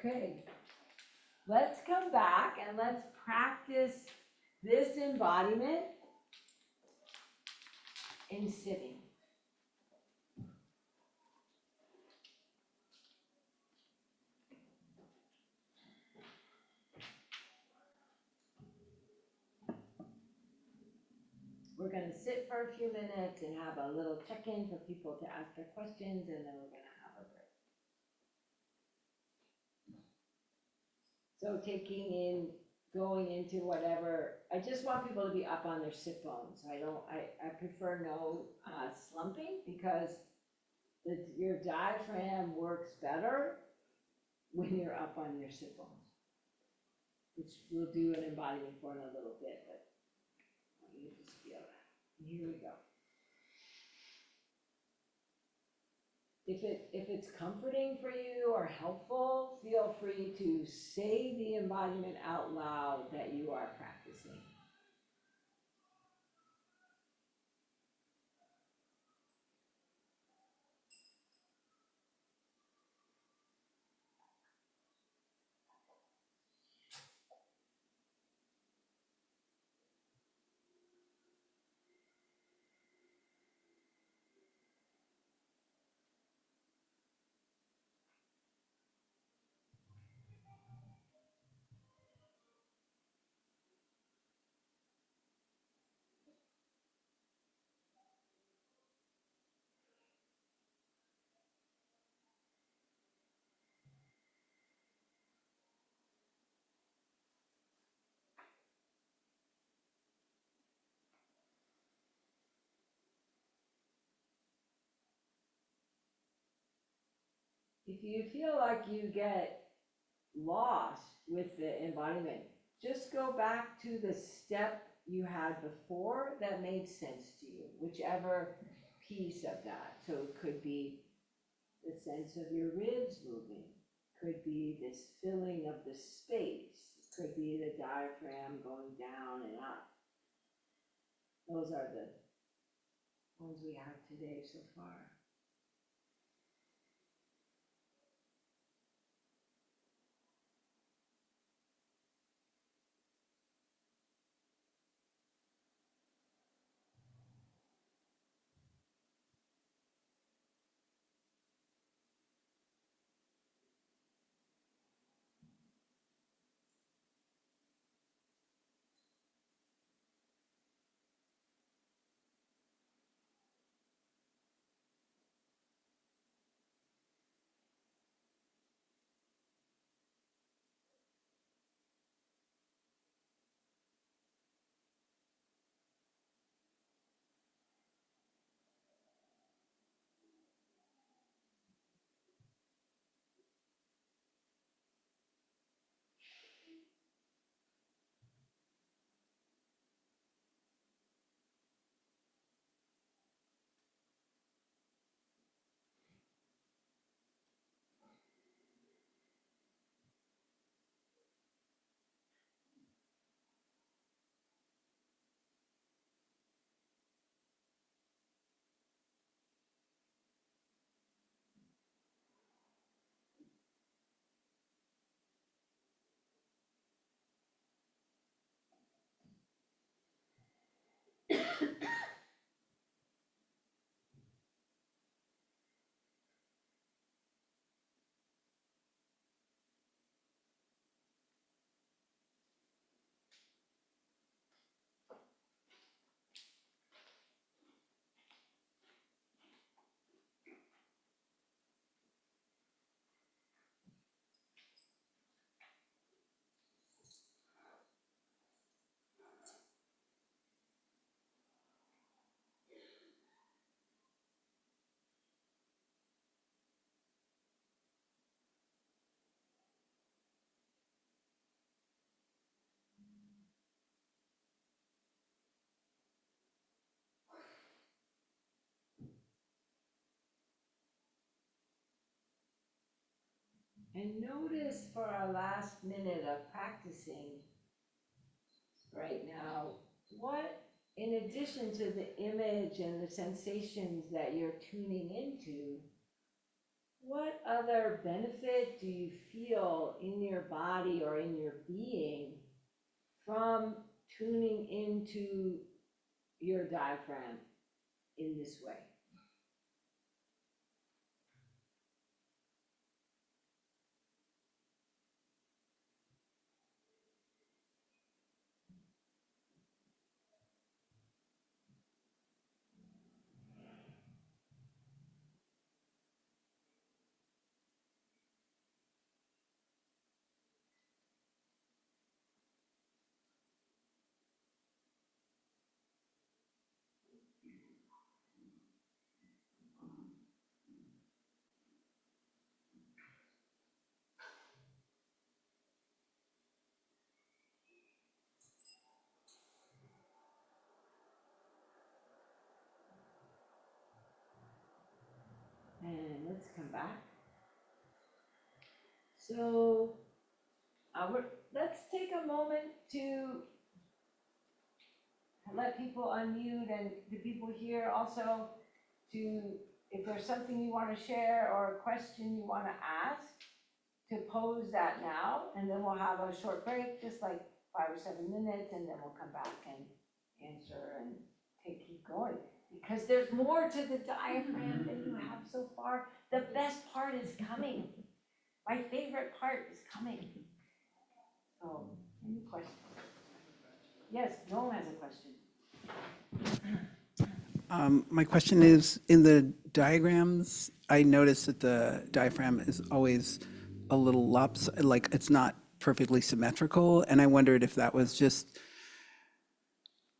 Okay, let's come back and let's practice this embodiment in sitting. sit for a few minutes and have a little check-in for people to ask their questions, and then we're gonna have a break. So going into whatever, I just want people to be up on their sit bones. I prefer no slumping, because your diaphragm works better when you're up on your sit bones, which we'll do an embodiment for in a little bit, but I want you to just feel that. Here we go. If it's comforting for you or helpful, feel free to say the embodiment out loud that you are practicing. If you feel like you get lost with the embodiment, just go back to the step you had before that made sense to you, whichever piece of that. So it could be the sense of your ribs moving, could be this filling of the space, it could be the diaphragm going down and up. Those are the ones we have today so far. And notice for our last minute of practicing right now, what, in addition to the image and the sensations that you're tuning into, what other benefit do you feel in your body or in your being from tuning into your diaphragm in this way? let's come back. So, let's take a moment to let people unmute, and the people here also to, if there's something you want to share or a question you want to ask, to pose that now, and then we'll have a short break, just like 5 or 7 minutes, and then we'll come back and answer and keep going. Because there's more to the diaphragm than you have so far. The best part is coming. My favorite part is coming. So, any questions? Yes, Noel has a question. My question is, in the diagrams, I noticed that the diaphragm is always a little lopsided, like it's not perfectly symmetrical, and I wondered if that was just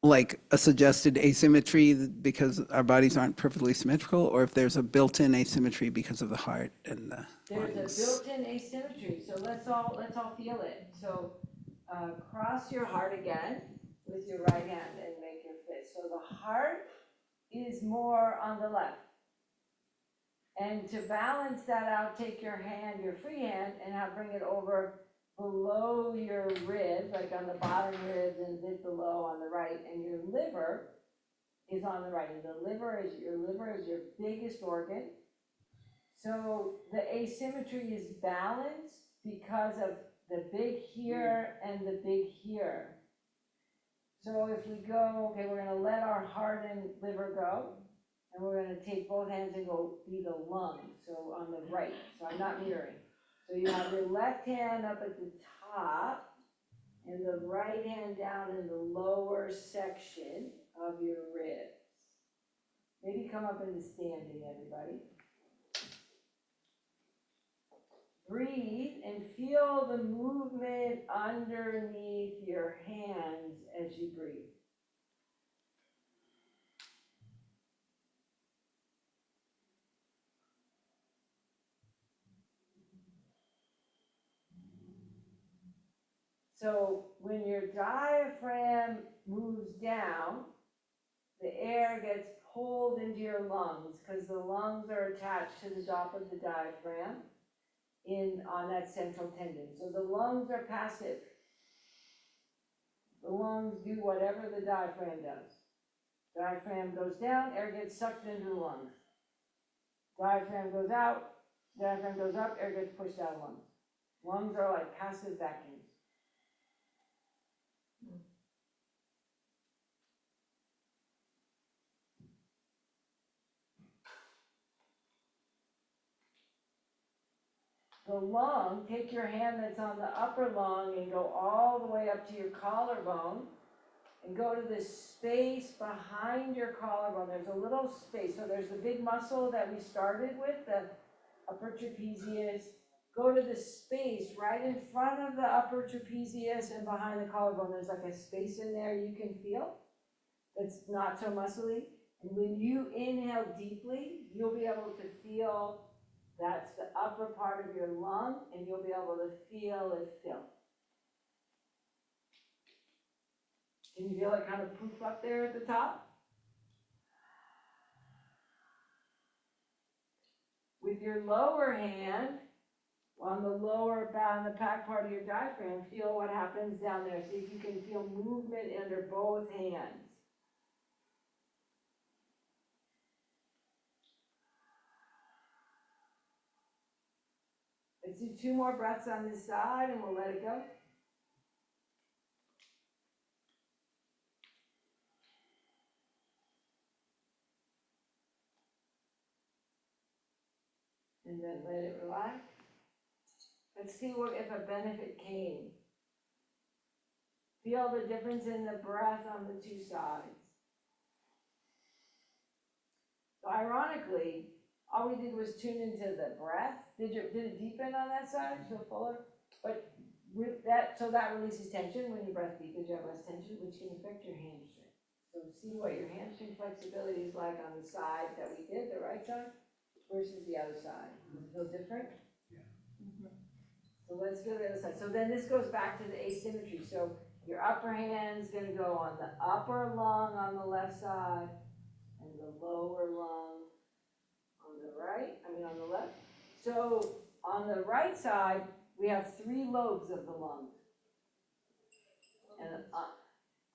like a suggested asymmetry because our bodies aren't perfectly symmetrical, or if there's a built-in asymmetry because of the heart and the lungs. There's a built-in asymmetry, so let's all feel it. So cross your heart again with your right hand and make your fist. So the heart is more on the left. And to balance that out, take your hand, your free hand, and bring it over below your ribs, like on the bottom ribs and a bit below on the right, and your liver is on the right. And the liver is your biggest organ. So the asymmetry is balanced because of the big here and the big here. So if we go, okay, we're gonna let our heart and liver go, and we're gonna take both hands and go be the lungs, so on the right, so I'm not mirroring. So you have your left hand up at the top, and the right hand down in the lower section of your ribs. Maybe come up into standing, everybody. Breathe and feel the movement underneath your hands as you breathe. So when your diaphragm moves down, the air gets pulled into your lungs because the lungs are attached to the top of the diaphragm on that central tendon. So the lungs are passive. The lungs do whatever the diaphragm does. Diaphragm goes down, air gets sucked into the lungs. Diaphragm goes out, diaphragm goes up, air gets pushed out of lungs. Lungs are like passive vacuums. The lung, take your hand that's on the upper lung and go all the way up to your collarbone and go to the space behind your collarbone. There's a little space. So there's the big muscle that we started with, the upper trapezius. Go to the space right in front of the upper trapezius and behind the collarbone. There's like a space in there you can feel that's not so muscly. And when you inhale deeply, you'll be able to feel that's the upper part of your lung, and you'll be able to feel it fill. Can you feel it kind of poof up there at the top? With your lower hand, on the lower on the back part of your diaphragm, feel what happens down there. See if you can feel movement under both hands. Let's do 2 more breaths on this side, and we'll let it go. And then let it relax. Let's see if a benefit came. Feel the difference in the breath on the 2 sides. So ironically, all we did was tune into the breath. Did it deepen on that side, feel fuller? But so that releases tension. When your breath deepens, you have less tension, which can affect your hamstring. So see what your hamstring flexibility is like on the side that we did, the right side, versus the other side. Does it feel different? Yeah. So let's feel the other side. So then this goes back to the asymmetry. So your upper hand's going to go on the upper lung on the left side and the lower lung on the right, on the left. So on the right side, we have 3 lobes of the lung. And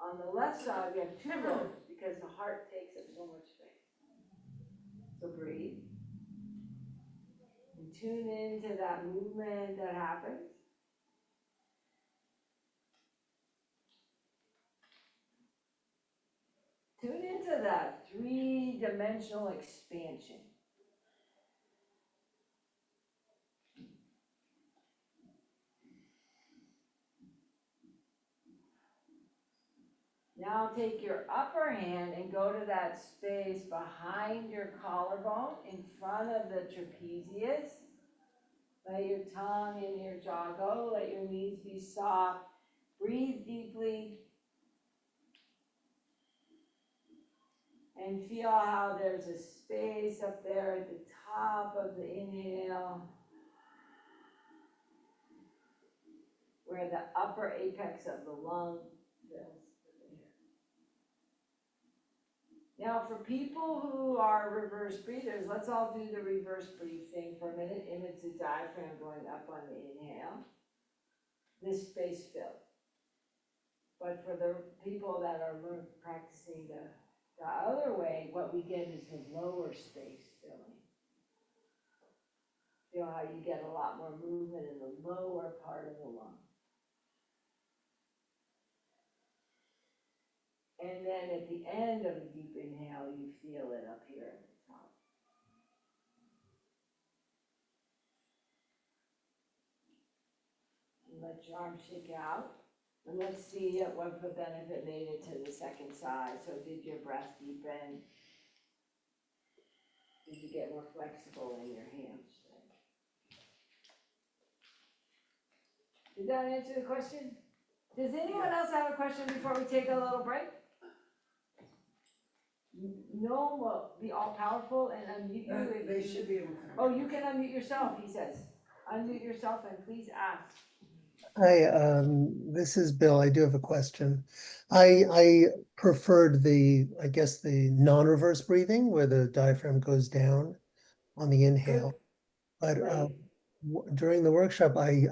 on the left side, we have 2 lobes because the heart takes up so much space. So breathe. And tune into that movement that happens. Tune into that 3-dimensional expansion. Now take your upper hand and go to that space behind your collarbone, in front of the trapezius. Let your tongue and your jaw go, let your knees be soft. Breathe deeply. And feel how there's a space up there at the top of the inhale, where the upper apex of the lung fills. Now, for people who are reverse breathers, let's all do the reverse breathe thing for a minute. Image the diaphragm going up on the inhale. This space filled. But for the people that are practicing the other way, what we get is the lower space filling. Feel how you get a lot more movement in the lower part of the lung. And then at the end of a deep inhale, you feel it up here at the top. And let your arms shake out. And let's see what the benefit made it to the second side. So did your breath deepen? Did you get more flexible in your hamstring? Did that answer the question? Does anyone else have a question before we take a little break? No, well, be all powerful and unmute you if They you- should be able to. Oh, you can unmute yourself, he says. Unmute yourself and please ask. Hi, this is Bill. I do have a question. I preferred I guess the non-reverse breathing where the diaphragm goes down on the inhale. But Right. during the workshop, I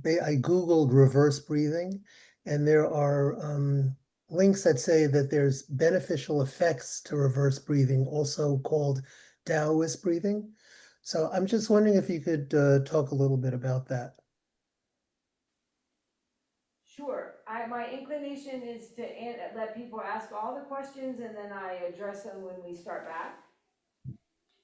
Googled reverse breathing, and there are links that say that there's beneficial effects to reverse breathing, also called Taoist breathing. So I'm just wondering if you could talk a little bit about that. Sure, my inclination is to let people ask all the questions and then I address them when we start back.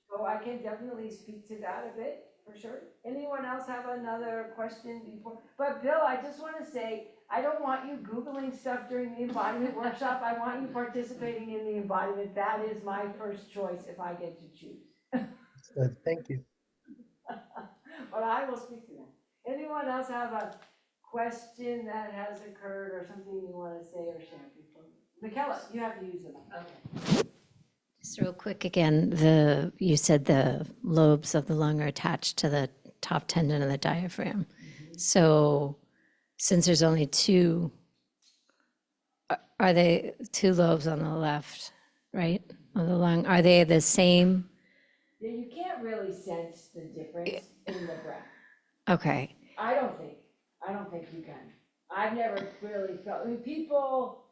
So I can definitely speak to that a bit, for sure. Anyone else have another question before? But Bill, I just want to say, I don't want you Googling stuff during the embodiment workshop. I want you participating in the embodiment. That is my first choice if I get to choose. Good, thank you. But I will speak to them. Anyone else have a question that has occurred or something you want to say or share before? Michaela, you have to use them. Okay. Just real quick again, you said the lobes of the lung are attached to the top tendon of the diaphragm. So since there's only 2, are they 2 lobes on the left, right, of the lung? Are they the same? Yeah, you can't really sense the difference in the breath. Okay. I don't think you can. I've never really felt, I mean, people,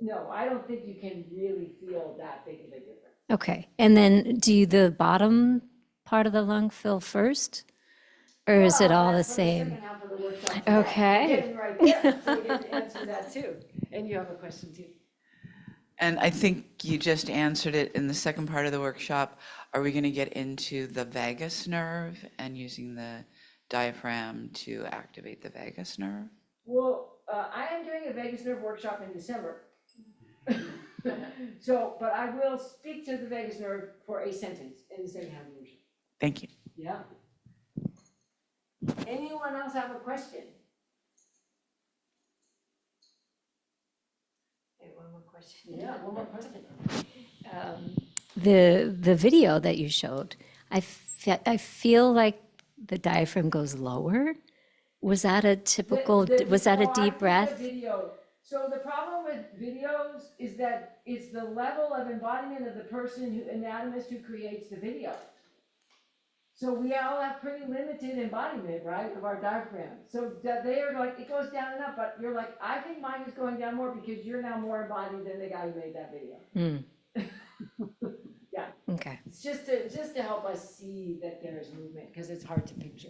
no, I don't think you can really feel that big of a difference. Okay. And then do the bottom part of the lung fill first? Or is it Well, all the that's for same? second half of the workshop today. Okay. We're getting right there, so we get to answer that too. And you have a question too. And I think you just answered it in the second part of the workshop. Are we going to get into the vagus nerve and using the diaphragm to activate the vagus nerve? Well, I am doing a vagus nerve workshop in December. So, but I will speak to the vagus nerve for a sentence in the second half of the workshop. Thank you. Yeah. Anyone else have a question? Okay, one more question. Yeah, one more question. The video that you showed, I feel like the diaphragm goes lower. Was that a typical, was that a I deep think the breath? video. So the problem with videos is that it's the level of embodiment of the person anatomist who creates the video. So we all have pretty limited embodiment, right, of our diaphragm. So that they are like, it goes down and up, but you're like, I think mine is going down more because you're now more embodied than the guy who made that video. Yeah, Okay. it's just to help us see that there is movement, because it's hard to picture.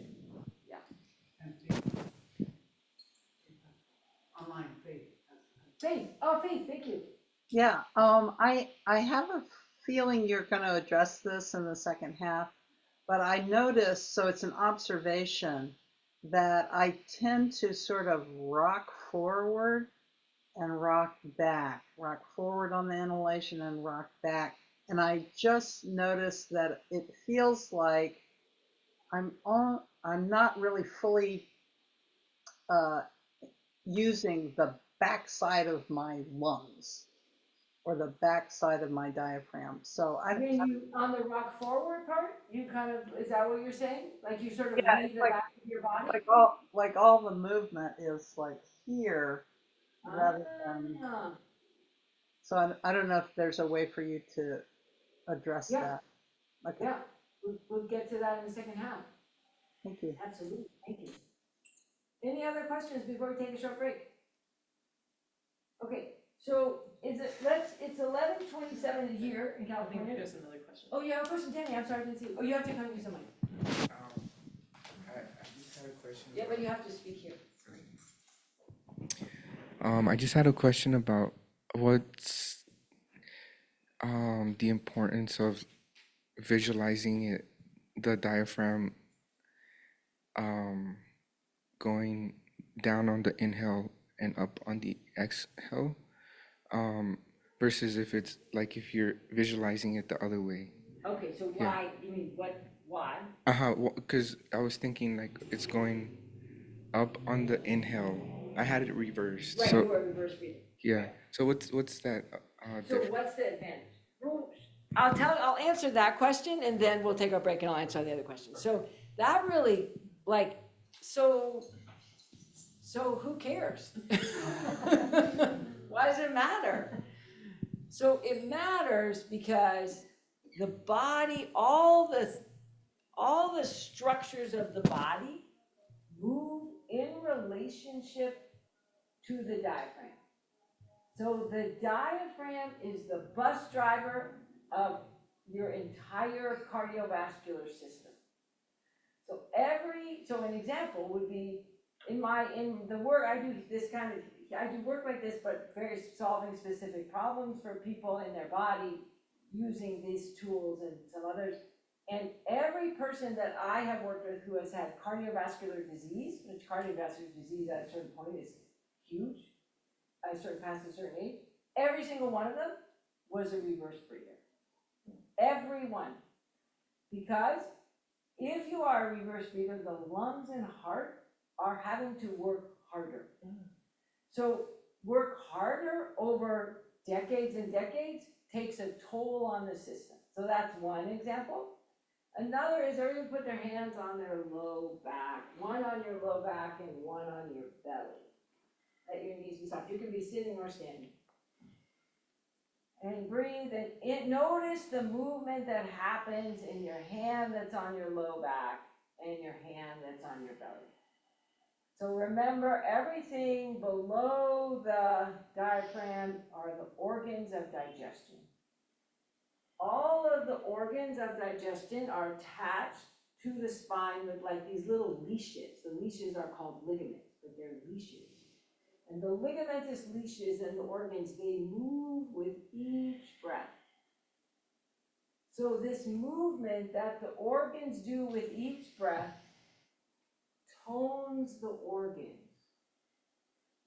Online faith. Faith, oh, Faith, thank you. Yeah, I have a feeling you're going to address this in the second half, but I noticed, so it's an observation, that I tend to sort of rock forward and rock back, rock forward on the inhalation and rock back. And I just noticed that it feels like I'm not really fully using the backside of my lungs or the backside of my diaphragm. So I mean, you, on the rock forward part, you kind of, is that what you're saying? Like you sort of yeah, leave it's the like back of your body? all the movement is like here rather than. Ah, So I don't know if there's a way for you to address yeah, that. Okay, yeah, we'll get to that in the second half. thank you. Absolutely, thank you. Any other questions before we take a short break? Okay, so it's 11:27 here in California. There's another question. Oh, you have a question, Danny, I'm sorry, I didn't see you. Oh, you have to come use the mic. I just had a question. Yeah, but you have to speak here. I just had a question about what's the importance of visualizing it, the diaphragm going down on the inhale and up on the exhale, versus if you're visualizing it the other way. Okay, so Yeah. why, you mean why? Because I was thinking like it's going up on the inhale. I had it reversed. Right, So you are reverse breathing. yeah. So what's that? So what's the advantage? Well, I'll answer that question and then we'll take our break and I'll answer the other question. So that really, like, so who cares? Why does it matter? So it matters because the body, all the structures of the body move in relationship to the diaphragm. So the diaphragm is the bus driver of your entire cardiovascular system. So an example would be in the work, I do work like this, but very solving specific problems for people in their body using these tools and some others. And every person that I have worked with who has had cardiovascular disease, which cardiovascular disease at a certain point is huge, past a certain age, every single one of them was a reverse breather. Every one. Because if you are a reverse breather, the lungs and heart are having to work harder. So work harder over decades and decades takes a toll on the system. So that's one example. Another is they're going to put their hands on their low back, one on your low back and one on your belly. Let your knees be soft. You can be sitting or standing. And breathe and notice the movement that happens in your hand that's on your low back and your hand that's on your belly. So remember, everything below the diaphragm are the organs of digestion. All of the organs of digestion are attached to the spine with like these little leashes. The leashes are called ligaments, but they're leashes. And the ligamentous leashes and the organs, they move with each breath. So this movement that the organs do with each breath tones the organs.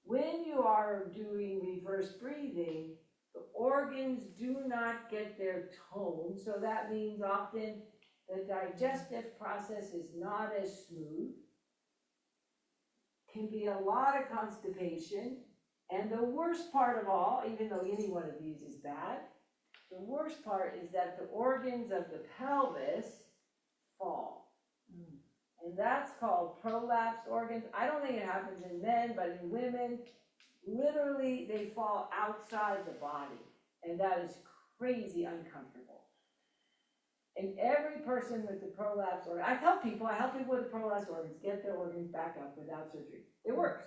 When you are doing reverse breathing, the organs do not get their tone. So that means often the digestive process is not as smooth. Can be a lot of constipation, and the worst part of all, even though any one of these is bad, the worst part is that the organs of the pelvis fall. And that's called prolapsed organs. I don't think it happens in men, but in women, literally they fall outside the body, and that is crazy uncomfortable. And every person with the prolapse organ, I help people with the prolapse organs get their organs back up without surgery. It works.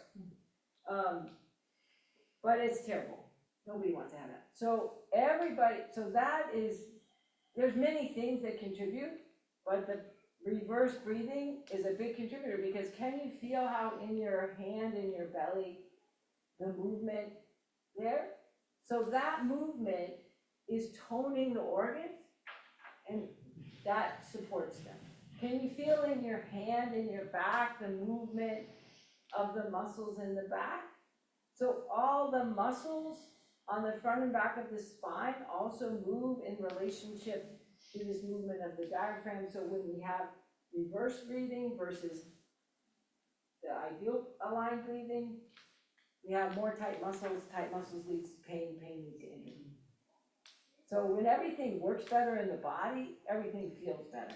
But it's terrible. Nobody wants to have that. So there's many things that contribute, but the reverse breathing is a big contributor, because can you feel how in your hand and your belly, the movement there? So that movement is toning the organs, and that supports them. Can you feel in your hand and your back the movement of the muscles in the back? So all the muscles on the front and back of the spine also move in relationship to this movement of the diaphragm. So when we have reverse breathing versus the ideal aligned breathing, we have more tight muscles leads to pain, pain leads to injury. So when everything works better in the body, everything feels better.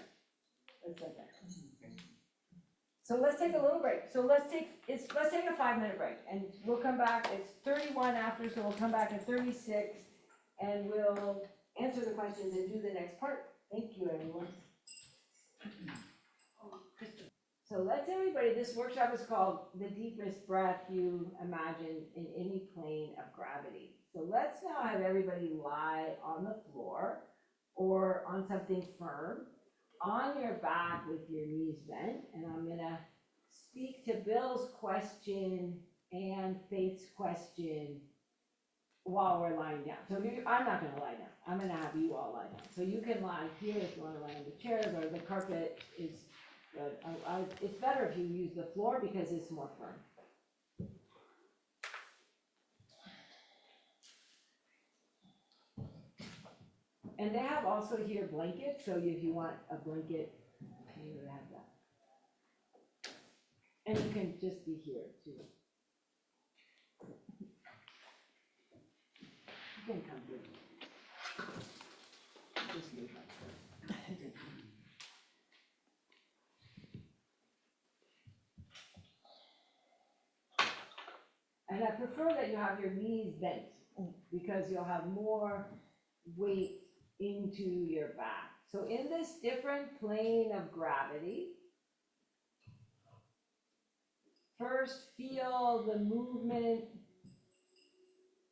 It's like that. So let's take a little break. So let's take a 5-minute break, and we'll come back. It's 31 after, so we'll come back at 36, and we'll answer the questions and do the next part. Thank you, everyone. So let's everybody, this workshop is called The Deepest Breath You Imagine in Any Plane of Gravity. So let's now have everybody lie on the floor or on something firm, on your back with your knees bent, and I'm gonna speak to Bill's question and Faith's question while we're lying down. So I'm not gonna lie down, I'm gonna have you all lie down. So you can lie here if you wanna lie on the chairs, or the carpet is good. It's better if you use the floor because it's more firm. And they have also here blankets, so if you want a blanket, you would have that. And you can just be here too. You can come here. Just move like that. And I prefer that you have your knees bent, because you'll have more weight into your back. So in this different plane of gravity, first feel the movement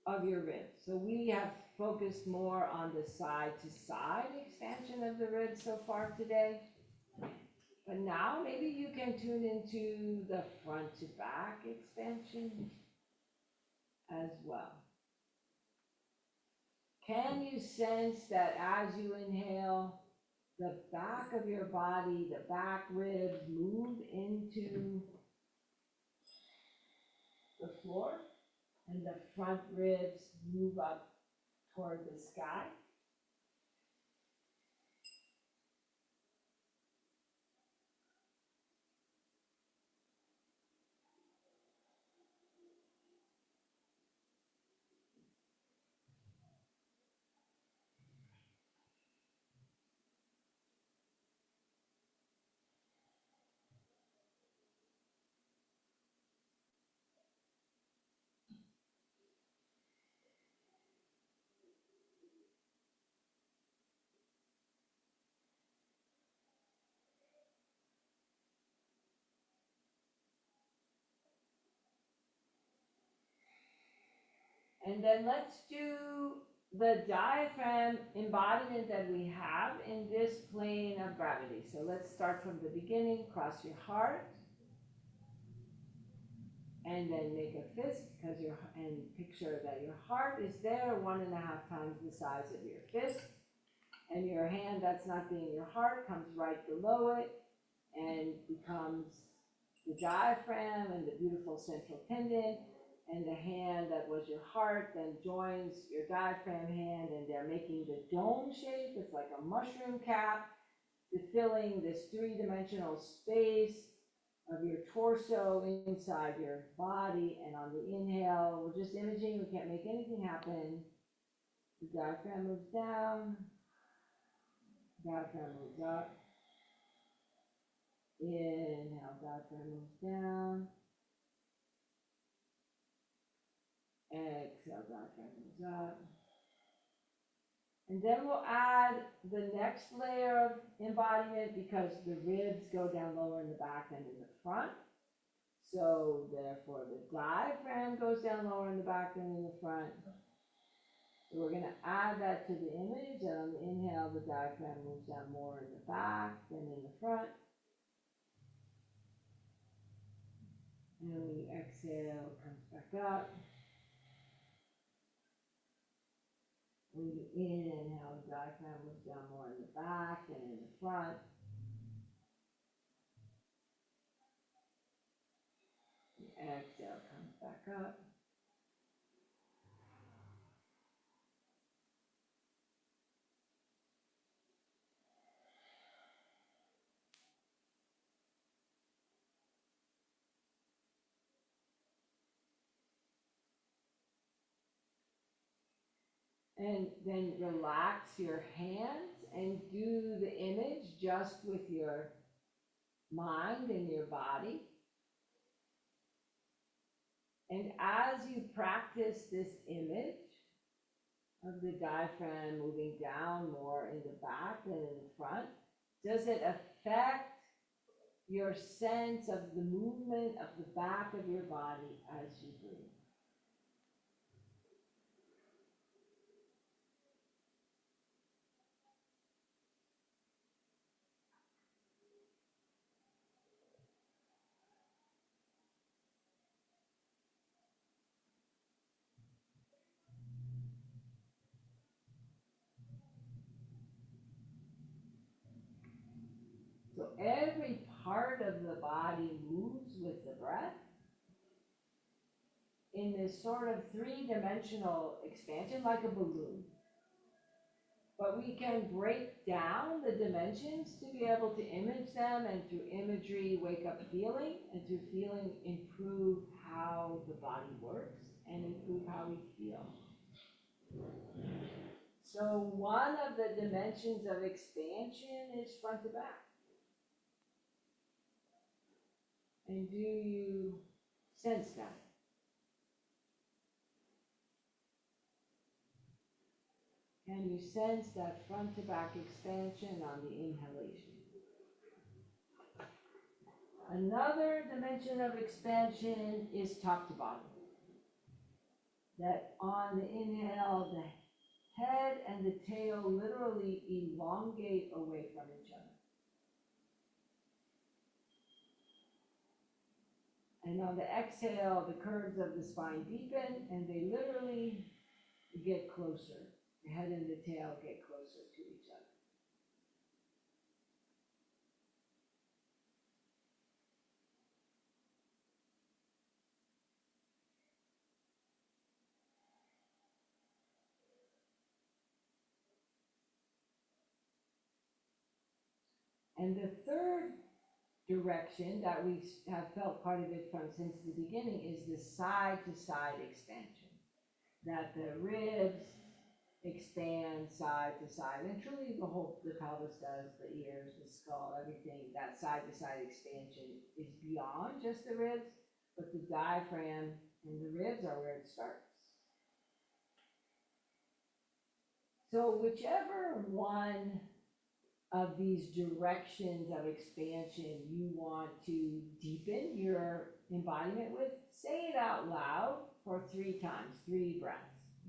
of your ribs. So we have focused more on the side to side expansion of the ribs so far today. But now maybe you can tune into the front to back expansion as well. Can you sense that as you inhale, the back of your body, the back ribs move into the floor, and the front ribs move up toward the sky? And then let's do the diaphragm embodiment that we have in this plane of gravity. So let's start from the beginning, cross your heart, and then make a fist, and picture that your heart is there 1.5 times the size of your fist, and your hand that's not being your heart comes right below it and becomes the diaphragm and the beautiful central tendon. And the hand that was your heart then joins your diaphragm hand, and they're making the dome shape. It's like a mushroom cap, filling this 3-dimensional space of your torso inside your body. And on the inhale, we're just imaging, we can't make anything happen. The diaphragm moves down, diaphragm moves up. Inhale, diaphragm moves down. Exhale, diaphragm moves up. And then we'll add the next layer of embodiment because the ribs go down lower in the back than in the front. So therefore the diaphragm goes down lower in the back than in the front. So we're going to add that to the image, and on the inhale, the diaphragm moves down more in the back than in the front. And when you exhale, it comes back up. When you inhale, the diaphragm moves down more in the back than in the front. The exhale comes back up. And then relax your hands and do the image just with your mind and your body. And as you practice this image of the diaphragm moving down more in the back than in the front, does it affect your sense of the movement of the back of your body as you breathe? So every part of the body moves with the breath in this sort of three-dimensional expansion, like a balloon. But we can break down the dimensions to be able to image them, and through imagery wake up feeling, and through feeling improve how the body works and improve how we feel. So one of the dimensions of expansion is front to back. And do you sense that? Can you sense that front to back expansion on the inhalation? Another dimension of expansion is top to bottom. That on the inhale, the head and the tail literally elongate away from each other. And on the exhale, the curves of the spine deepen and they literally get closer. The head and the tail get closer to each other. And the third direction that we have felt part of it from since the beginning is the side-to-side expansion. That the ribs expand side to side, and truly the pelvis does, the ears, the skull, everything. That side-to-side expansion is beyond just the ribs, but the diaphragm and the ribs are where it starts. So whichever one of these directions of expansion you want to deepen your embodiment with, say it out loud for 3 times, 3 breaths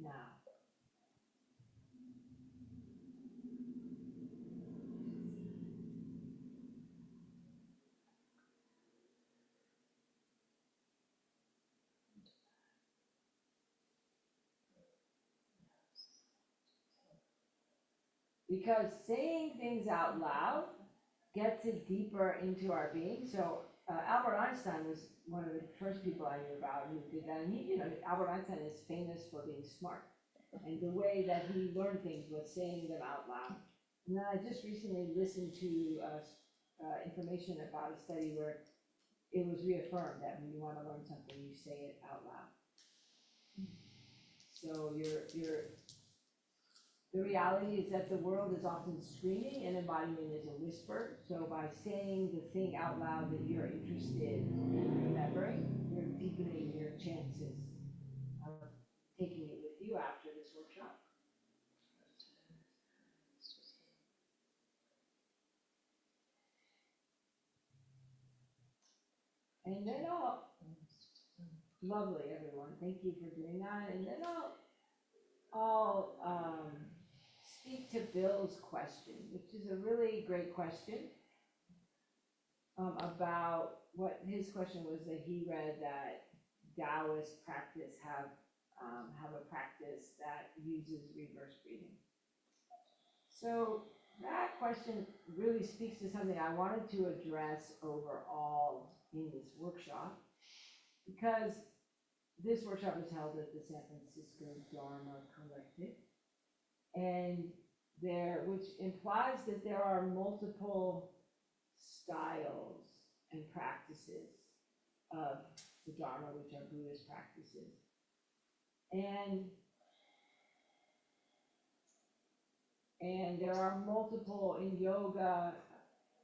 now. Because saying things out loud gets it deeper into our being. So Albert Einstein was one of the first people I knew about who did that. And he, Albert Einstein is famous for being smart. And the way that he learned things was saying them out loud. And then I just recently listened to information about a study where it was reaffirmed that when you want to learn something, you say it out loud. So the reality is that the world is often screaming and embodiment is a whisper. So by saying the thing out loud that you're interested in remembering, you're deepening your chances of taking it with you after this workshop. And then lovely, everyone, thank you for doing that, and then I'll speak to Bill's question, which is a really great question, about what his question was, that he read that Taoist practice have a practice that uses reverse breathing. So that question really speaks to something I wanted to address overall in this workshop, because this workshop is held at the San Francisco Dharma Collective, and which implies that there are multiple styles and practices of the Dharma, which are Buddhist practices. And there are multiple in yoga.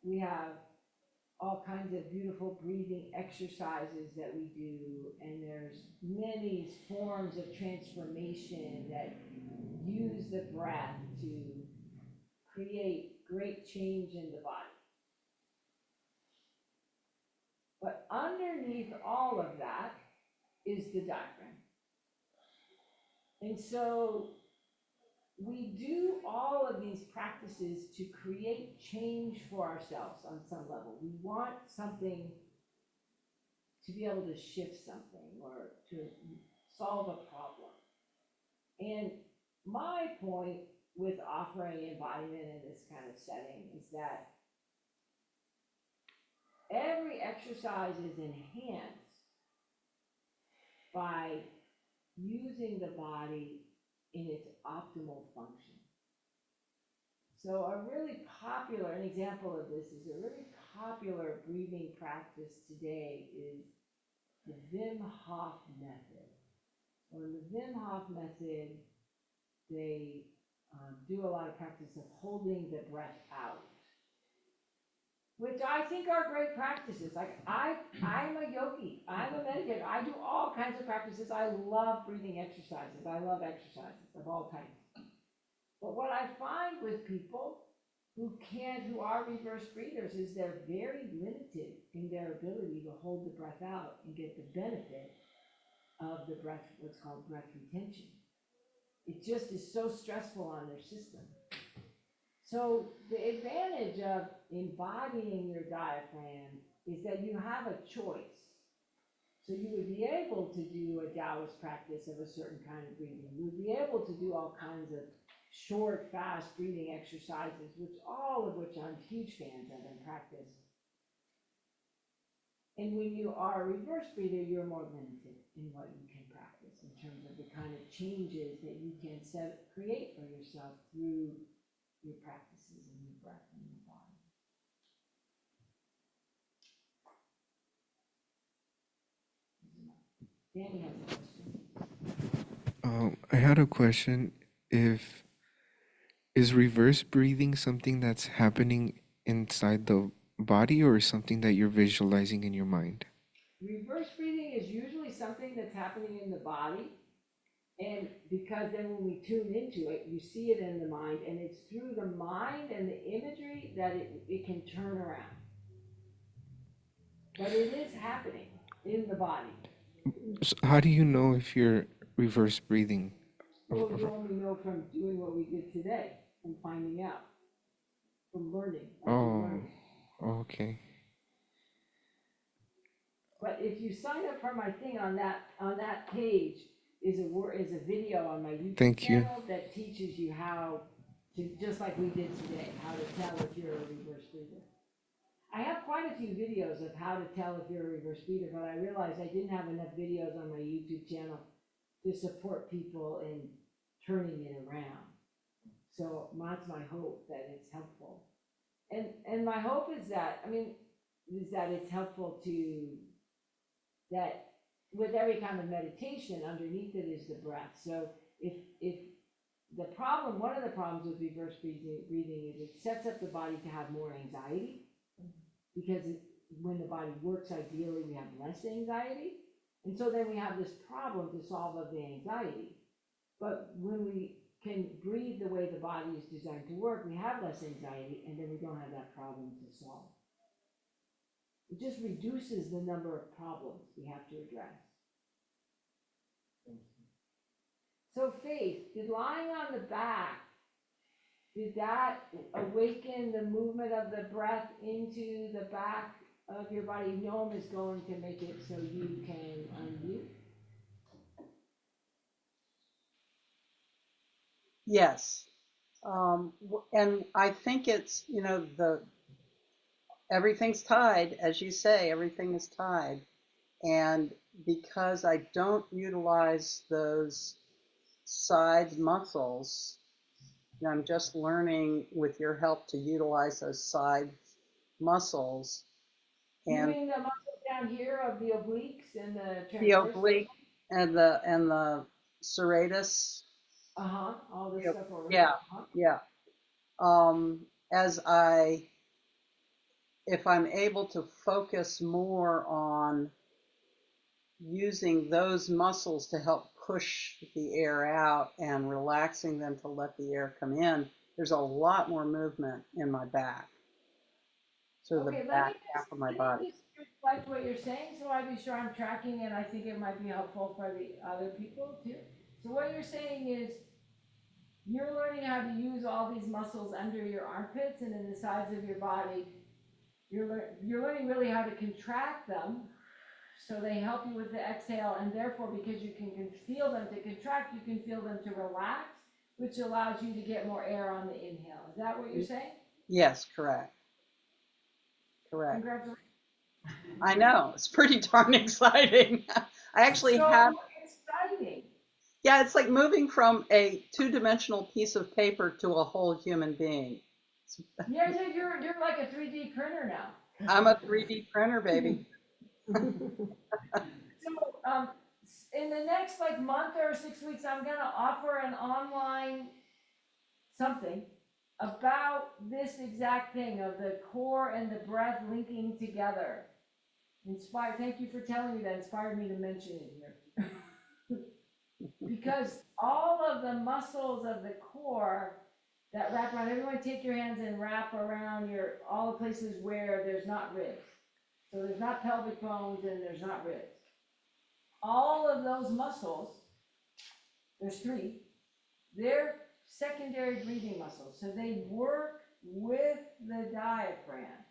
We have all kinds of beautiful breathing exercises that we do, and there's many forms of transformation that use the breath to create great change in the body. But underneath all of that is the diaphragm. And so we do all of these practices to create change for ourselves on some level. We want something, to be able to shift something or to solve a problem. And my point with offering embodiment in this kind of setting is that every exercise is enhanced by using the body in its optimal function. So an example of this is a really popular breathing practice today is the Wim Hof method. So in the Wim Hof method, they do a lot of practice of holding the breath out, which I think are great practices. Like I'm a yogi, I'm a meditator, I do all kinds of practices. I love breathing exercises. I love exercises of all types. But what I find with people who are reverse breathers is they're very limited in their ability to hold the breath out and get the benefit of the breath, what's called breath retention. It just is so stressful on their system. So the advantage of embodying your diaphragm is that you have a choice. So you would be able to do a Taoist practice of a certain kind of breathing. You would be able to do all kinds of short, fast breathing exercises, all of which I'm huge fans of and practice. And when you are a reverse breather, you're more limited in what you can practice in terms of the kind of changes that you can create for yourself through your practices and your breath and your body. Danny has a question. I had a question. Is reverse breathing something that's happening inside the body or something that you're visualizing in your mind? Reverse breathing is usually something that's happening in the body. And because then when we tune into it, you see it in the mind, and it's through the mind and the imagery that it can turn around. But it is happening in the body. So how do you know if you're reverse breathing? Well, you only know from doing what we did today, from finding out, from learning. Okay. But if you sign up for my thing on that page is a video on my YouTube Thank you. channel that teaches you how to, just like we did today, how to tell if you're a reverse breather. I have quite a few videos of how to tell if you're a reverse breather, but I realized I didn't have enough videos on my YouTube channel to support people in turning it around. So that's my hope, that it's helpful. And my hope is that, it's helpful that with every kind of meditation, underneath it is the breath. So if one of the problems with reverse breathing is it sets up the body to have more anxiety, because when the body works, ideally we have less anxiety. And so then we have this problem to solve of the anxiety. But when we can breathe the way the body is designed to work, we have less anxiety, and then we don't have that problem to solve. It just reduces the number of problems we have to address. So Faith, did lying on the back, did that awaken the movement of the breath into the back of your body? Noam is going to make it so you can unmute. Yes. And I think it's, everything's tied, as you say, everything is tied. And because I don't utilize those side muscles, I'm just learning with your help to utilize those side muscles. You And mean the muscle down here of the obliques and the the transverse? oblique and the serratus. All this Yep. stuff over Yeah, here. yeah. If I'm able to focus more on using those muscles to help push the air out and relaxing them to let the air come in, there's a lot more movement in my back. So the Okay, back half of my body. let me just reflect what you're saying, so I'd be sure I'm tracking, and I think it might be helpful for the other people too. So what you're saying is, you're learning how to use all these muscles under your armpits and in the sides of your body. You're learning really how to contract them, so they help you with the exhale, and therefore, because you can feel them to contract, you can feel them to relax, which allows you to get more air on the inhale. Is that what you're saying? Yes, correct. Correct. Congratulations. I know, it's pretty darn exciting. I actually have, So exciting. yeah, it's like moving from a two-dimensional piece of paper to a whole human being. Yeah, you're like a 3D printer now. I'm a 3D printer, baby. So, in the next like month or 6 weeks, I'm gonna offer an online something about this exact thing of the core and the breath linking together. Thank you for telling me that, inspired me to mention it here. Because all of the muscles of the core that wrap around, everyone take your hands and wrap around all the places where there's not ribs. So there's not pelvic bones and there's not ribs. All of those muscles, there's 3, they're secondary breathing muscles. So they work with the diaphragm.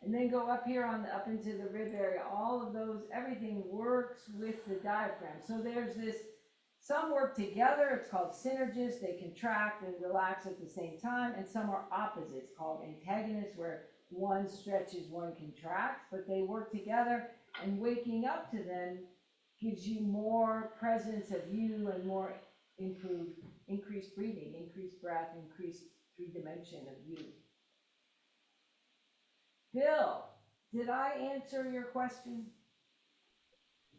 And then go up here up into the rib area. All of those, everything works with the diaphragm. So there's this, some work together, it's called synergists, they contract and relax at the same time, and some are opposites, called antagonists, where one stretches, one contracts, but they work together, and waking up to them gives you more presence of you and more increased breathing, increased breath, increased 3-dimension of you. Bill, did I answer your question?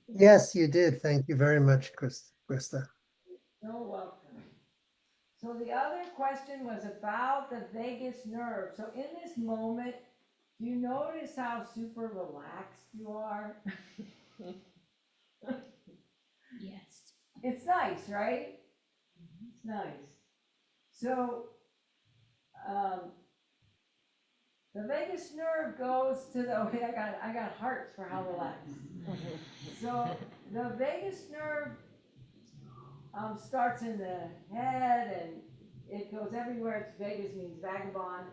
Yes, you did. Thank you very much, Christa. You're welcome. So the other question was about the vagus nerve. So in this moment, do you notice how super relaxed you are? Yes. It's nice, right? It's nice. So the vagus nerve goes to the, I got hearts for how relaxed. So the vagus nerve starts in the head and it goes everywhere. It's vagus means vagabond.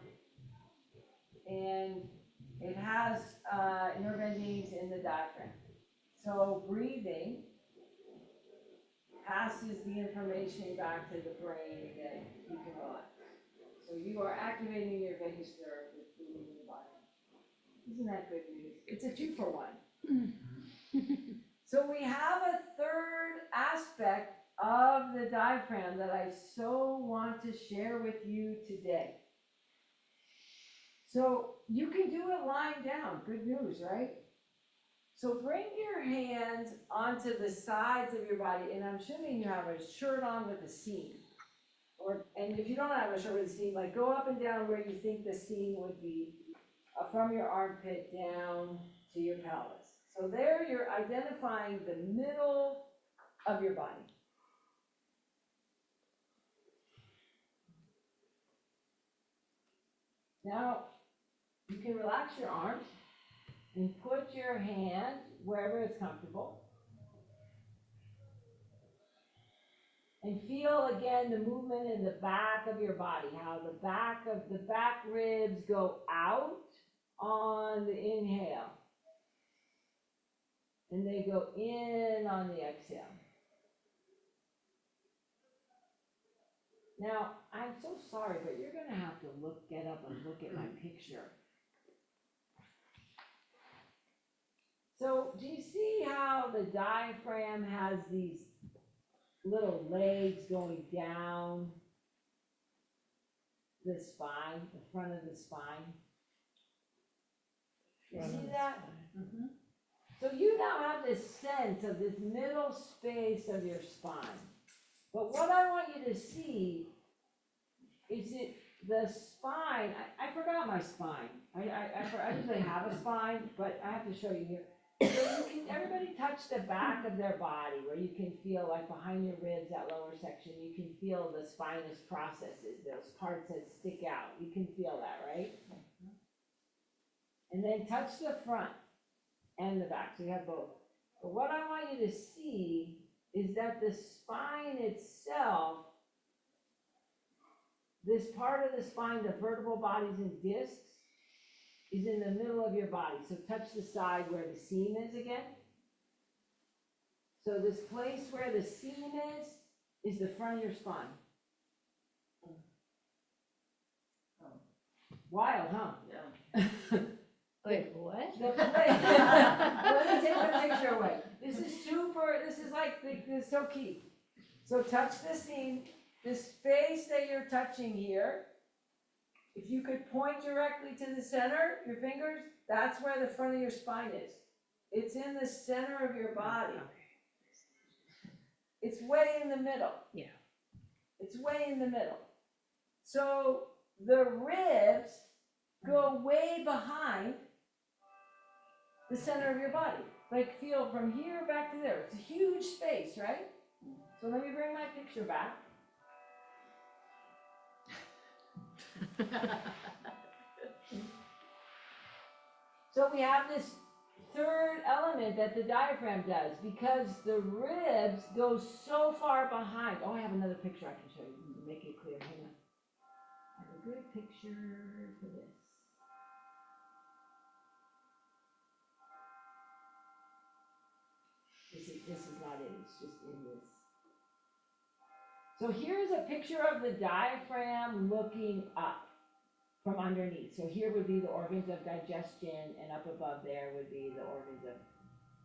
And it has nerve endings in the diaphragm. So breathing passes the information back to the brain that you can relax. So you are activating your vagus nerve with breathing in the body. Isn't that good news? It's a 2-for-1. So we have a third aspect of the diaphragm that I so want to share with you today. So you can do it lying down. Good news, right? So bring your hands onto the sides of your body, and I'm assuming you have a shirt on with a seam. And if you don't have a shirt with a seam, like go up and down where you think the seam would be, from your armpit down to your pelvis. So there you're identifying the middle of your body. Now, you can relax your arms. and put your hand wherever it's comfortable. And feel again the movement in the back of your body, how the back ribs go out on the inhale. And they go in on the exhale. Now, I'm so sorry, but you're gonna have to get up and look at my picture. So, do you see how the diaphragm has these little legs going down the spine, the front of the spine? You see that? Mhm. So you now have this sense of this middle space of your spine. But what I want you to see is the spine, I forgot my spine. I usually have a spine, but I have to show you here. So you can, everybody touch the back of their body where you can feel like behind your ribs, that lower section, you can feel the spinous processes, those parts that stick out. You can feel that, right? And then touch the front and the back, so you have both. But what I want you to see is that the spine itself, this part of the spine, the vertebral bodies and discs, is in the middle of your body. So touch the side where the seam is again. So this place where the seam is the front of your spine. Wild, huh? Yeah. Wait, what? The place, let me take the picture away. This is so key. So touch the seam, the space that you're touching here. If you could point directly to the center, your fingers, that's where the front of your spine is. It's in the center of your body. It's way in the middle. Yeah. It's way in the middle. So the ribs go way behind the center of your body. Like feel from here back to there. It's a huge space, right? So let me bring my picture back. So we have this third element that the diaphragm does because the ribs go so far behind. Oh, I have another picture I can show you to make it clear. Hang on. I have a good picture for this. This is not it, it's just in this. So here's a picture of the diaphragm looking up from underneath. So here would be the organs of digestion, and up above there would be the organs of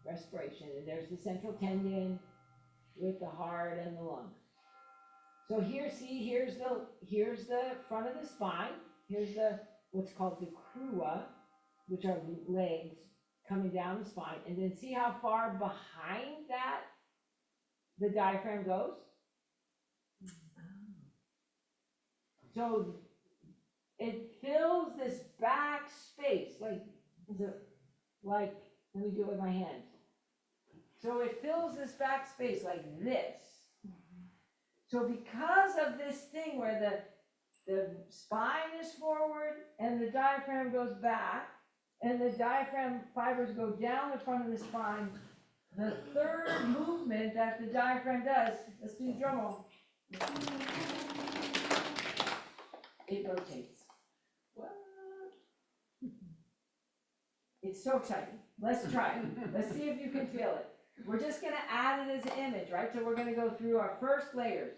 respiration. And there's the central tendon with the heart and the lungs. So here, see, here's the front of the spine. Here's the what's called the crura, which are legs coming down the spine. And then see how far behind that the diaphragm goes? So it fills this back space, like, let me do it with my hands. So it fills this back space like this. So because of this thing where the spine is forward and the diaphragm goes back, and the diaphragm fibers go down the front of the spine, the third movement that the diaphragm does, let's do drum roll. It rotates. What? It's so exciting. Let's try it. Let's see if you can feel it. We're just gonna add it as an image, right? So we're gonna go through our first layers.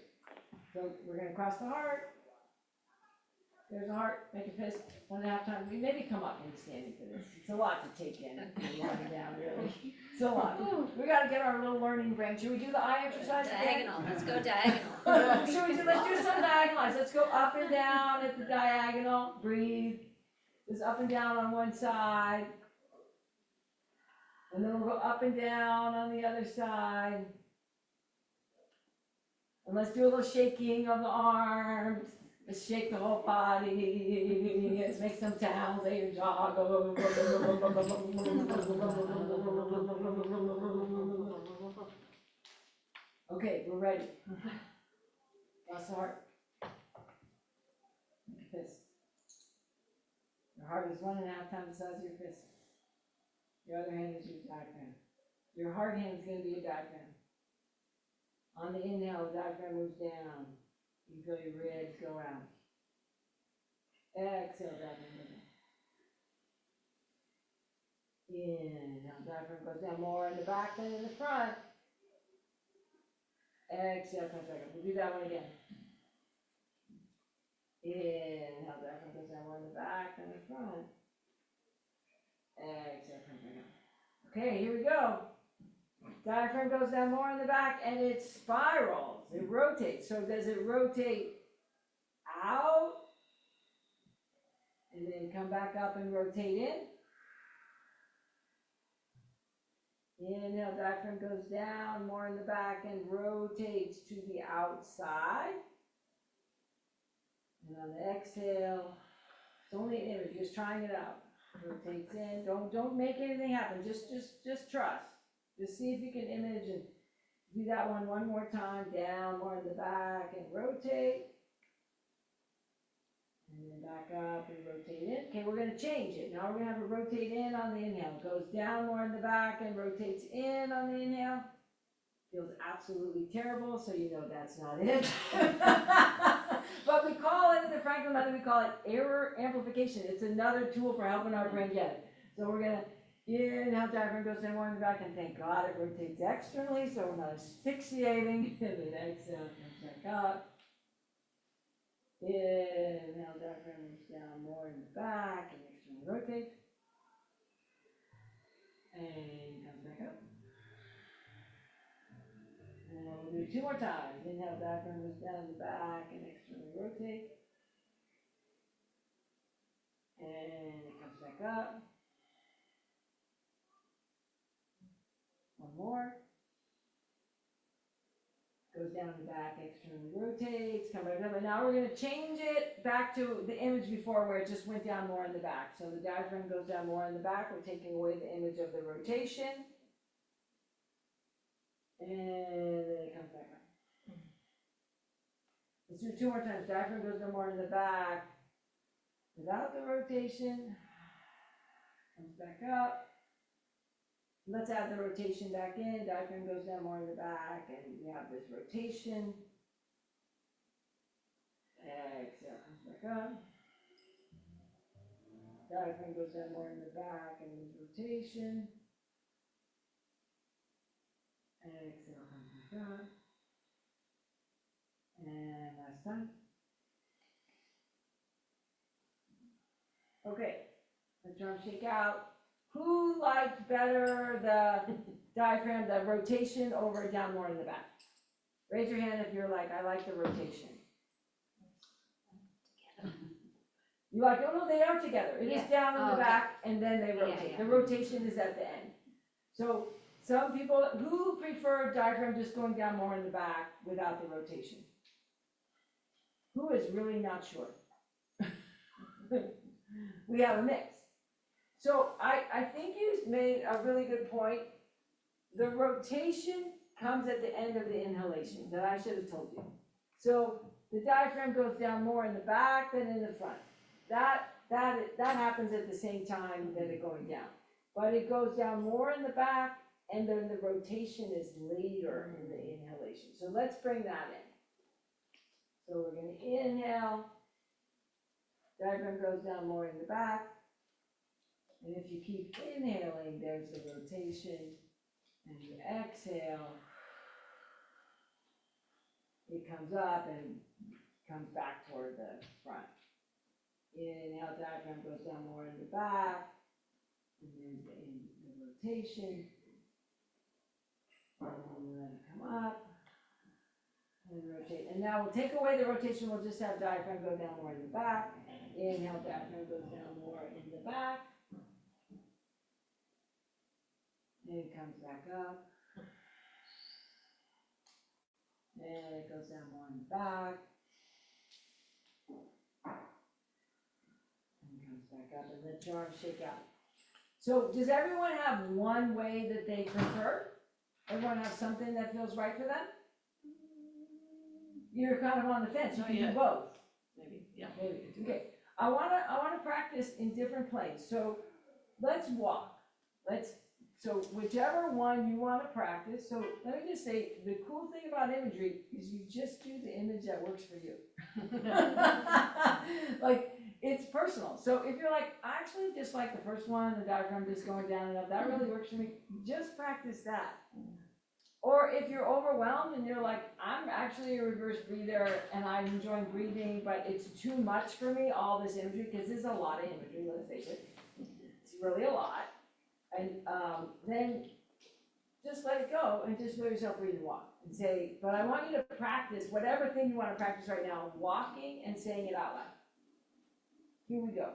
So we're gonna cross the heart. There's the heart, make a fist, 1.5 times. We maybe come up and standing for this. It's a lot to take in. Lying down, really. It's a lot. We gotta get our little learning brain. Should we do the eye exercise again? Diagonal, let's go diagonal. Let's do some diagonals. Let's go up and down at the diagonal. Breathe. Just up and down on one side. And then we'll go up and down on the other side. And let's do a little shaking of the arms. Let's shake the whole body. Let's make some sounds at your jaw. Okay, we're ready. Cross the heart. Make a fist. Your heart is 1.5 times the size of your fist. Your other hand is your diaphragm. Your hard hand is gonna be your diaphragm. On the inhale, the diaphragm moves down. You feel your ribs go out. Exhale, diaphragm goes down. Inhale, diaphragm goes down more in the back than in the front. Exhale, comes back up. We'll do that one again. Inhale, diaphragm goes down more in the back than the front. Exhale, comes back up. Okay, here we go. Diaphragm goes down more in the back and it spirals. It rotates. So does it rotate out? And then come back up and rotate in? Inhale, diaphragm goes down more in the back and rotates to the outside. And on the exhale, it's only an image, just trying it out. Rotates in, don't make anything happen, just trust. Just see if you can image and do that one more time, down more in the back and rotate. And then back up and rotate in. Okay, we're gonna change it. Now we're gonna have it rotate in on the inhale. Goes down more in the back and rotates in on the inhale. Feels absolutely terrible, so you know that's not it. But we call it, in the Franklin method, we call it error amplification. It's another tool for helping our brain get it. So we're gonna inhale, diaphragm goes down more in the back, and thank God it rotates externally, so we're not asphyxiating. And then exhale, comes back up. Inhale, diaphragm moves down more in the back, and externally rotates. And comes back up. And we'll do it 2 more times. Inhale, diaphragm moves down in the back and externally rotate. And it comes back up. One more. Goes down the back, externally rotates, come back up. And now we're going to change it back to the image before where it just went down more in the back. So the diaphragm goes down more in the back. We're taking away the image of the rotation. And then it comes back up. Let's do it 2 more times. Diaphragm goes down more in the back without the rotation. Comes back up. Let's add the rotation back in. Diaphragm goes down more in the back, and we have this rotation. Exhale, comes back up. Diaphragm goes down more in the back, and there's rotation. Exhale, comes back up. And last time. Okay, let's arm shake out. Who liked better the diaphragm, the rotation over down more in the back? Raise your hand if you're like, I like the rotation. You like, oh no, they are together. It is down in the back and then they rotate. The rotation is at the end. So some people who prefer diaphragm just going down more in the back without the rotation. Who is really not sure? We have a mix. So I think you made a really good point. The rotation comes at the end of the inhalation that I should have told you. So the diaphragm goes down more in the back than in the front. That happens at the same time that it going down. But it goes down more in the back, and then the rotation is later in the inhalation. So let's bring that in. So we're going to inhale. Diaphragm goes down more in the back. And if you keep inhaling, there's the rotation. And you exhale, it comes up and comes back toward the front. Inhale, diaphragm goes down more in the back. And there's the rotation. And let it come up. And rotate. And now we'll take away the rotation, we'll just have diaphragm go down more in the back. Inhale, diaphragm goes down more in the back. And it comes back up. And it goes down more in the back. And comes back up, and let your arms shake out. So does everyone have one way that they prefer? Everyone have something that feels right for them? You're kind of on the fence, you can do both. Maybe, yeah. Maybe, okay. I wanna practice in different planes. So let's walk. So whichever one you want to practice, so let me just say, the cool thing about imagery is you just do the image that works for you. Like, it's personal. So if you're like, I actually just like the first one, the diaphragm just going down and up, that really works for me, just practice that. Or if you're overwhelmed and you're like, I'm actually a reverse breather and I'm enjoying breathing, but it's too much for me, all this imagery, because there's a lot of imagery, let's face it. It's really a lot. And then just let it go and just let yourself breathe and walk and say, but I want you to practice whatever thing you want to practice right now, walking and saying it out loud. Here we go.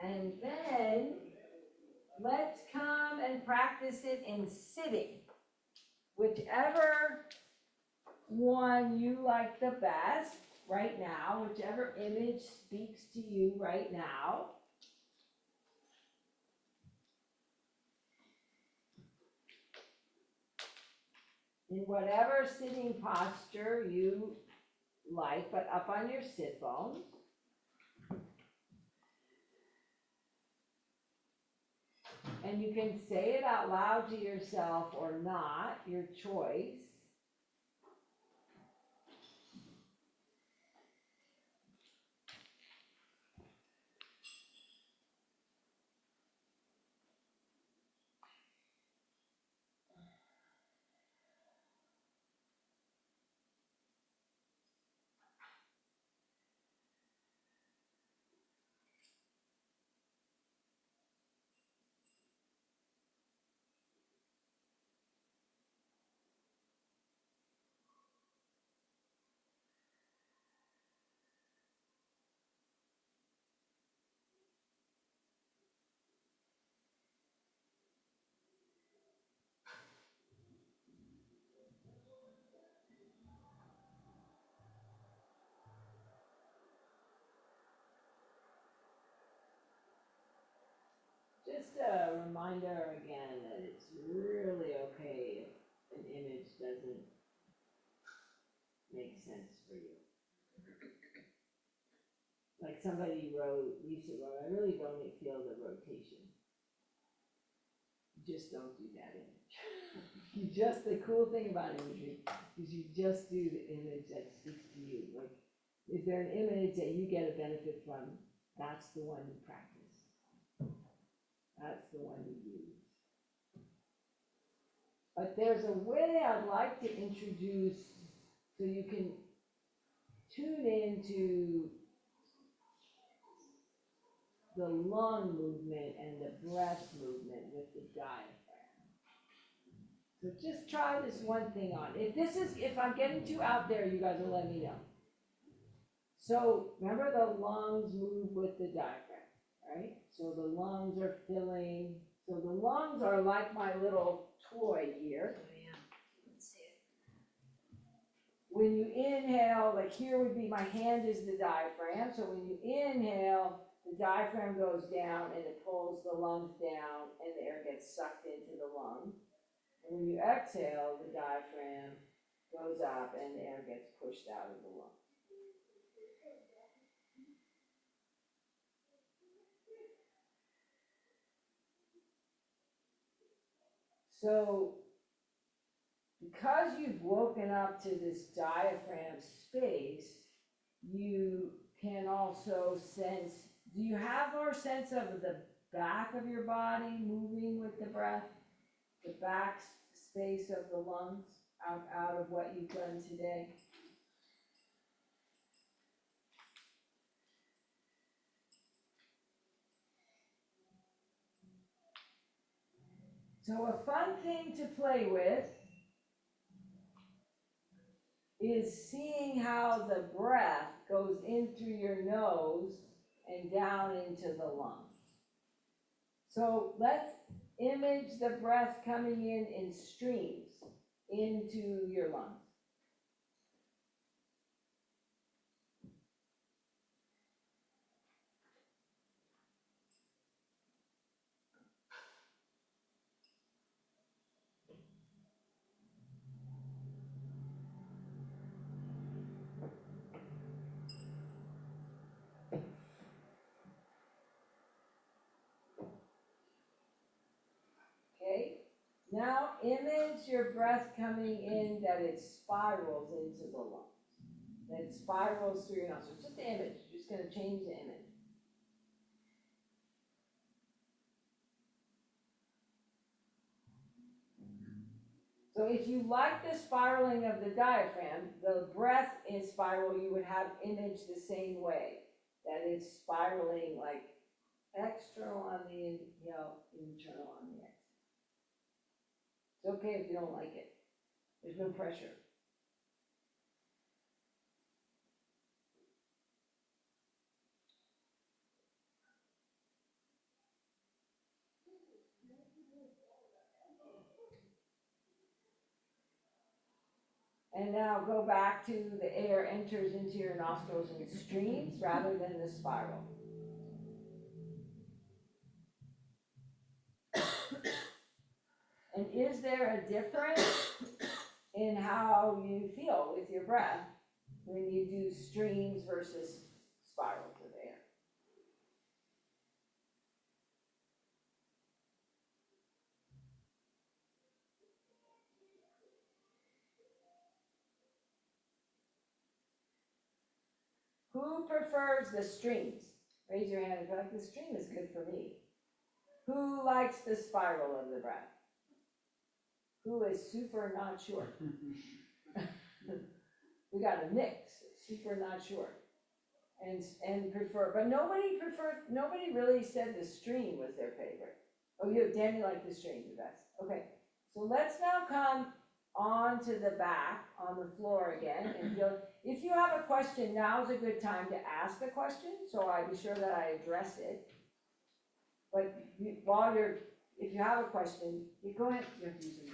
And then let's come and practice it in sitting. Whichever one you like the best right now, whichever image speaks to you right now. In whatever sitting posture you like, but up on your sit bones. And you can say it out loud to yourself or not, your choice. Just a reminder again that it's really okay if an image doesn't make sense for you. Like somebody wrote, Lisa wrote, I really don't feel the rotation. You just don't do that image. The cool thing about imagery is you just do the image that speaks to you. Like, is there an image that you get a benefit from? That's the one you practice. That's the one you use. But there's a way I'd like to introduce so you can tune into the lung movement and the breath movement with the diaphragm. So just try this one thing on. If I'm getting too out there, you guys will let me know. So remember, the lungs move with the diaphragm, right? So the lungs are filling. So the lungs are like my little toy here. Oh, yeah. Let's see it. When you inhale, like here would be my hand is the diaphragm. So when you inhale, the diaphragm goes down and it pulls the lungs down and the air gets sucked into the lung. And when you exhale, the diaphragm goes up and the air gets pushed out of the lung. So the because you've woken up to this diaphragm space, you can also sense, do you have more sense of the back of your body moving with the breath? The back space of the lungs out of what you've done today? So a fun thing to play with is seeing how the breath goes in through your nose and down into the lungs. So let's image the breath coming in streams into your lungs. Okay, now image your breath coming in that it spirals into the lungs. That it spirals through your nostrils. Just the image, just gonna change the image. So if you like the spiraling of the diaphragm, the breath in spiral, you would have image the same way. That it's spiraling like external on the inhale, internal on the exhale. It's okay if you don't like it. There's no pressure. And now go back to the air enters into your nostrils in streams rather than the spiral. And is there a difference in how you feel with your breath when you do streams versus spirals of air? Who prefers the streams? Raise your hand if you're like, the stream is good for me. Who likes the spiral of the breath? Who is super not sure? We got a mix, super not sure. And prefer, but nobody really said the stream was their favorite. Oh, Danny liked the stream the best. Okay, so let's now come on to the back, on the floor again, and if you have a question, now's a good time to ask the question, so I'll be sure that I address it. But if you have a question, you go ahead, you have to use them.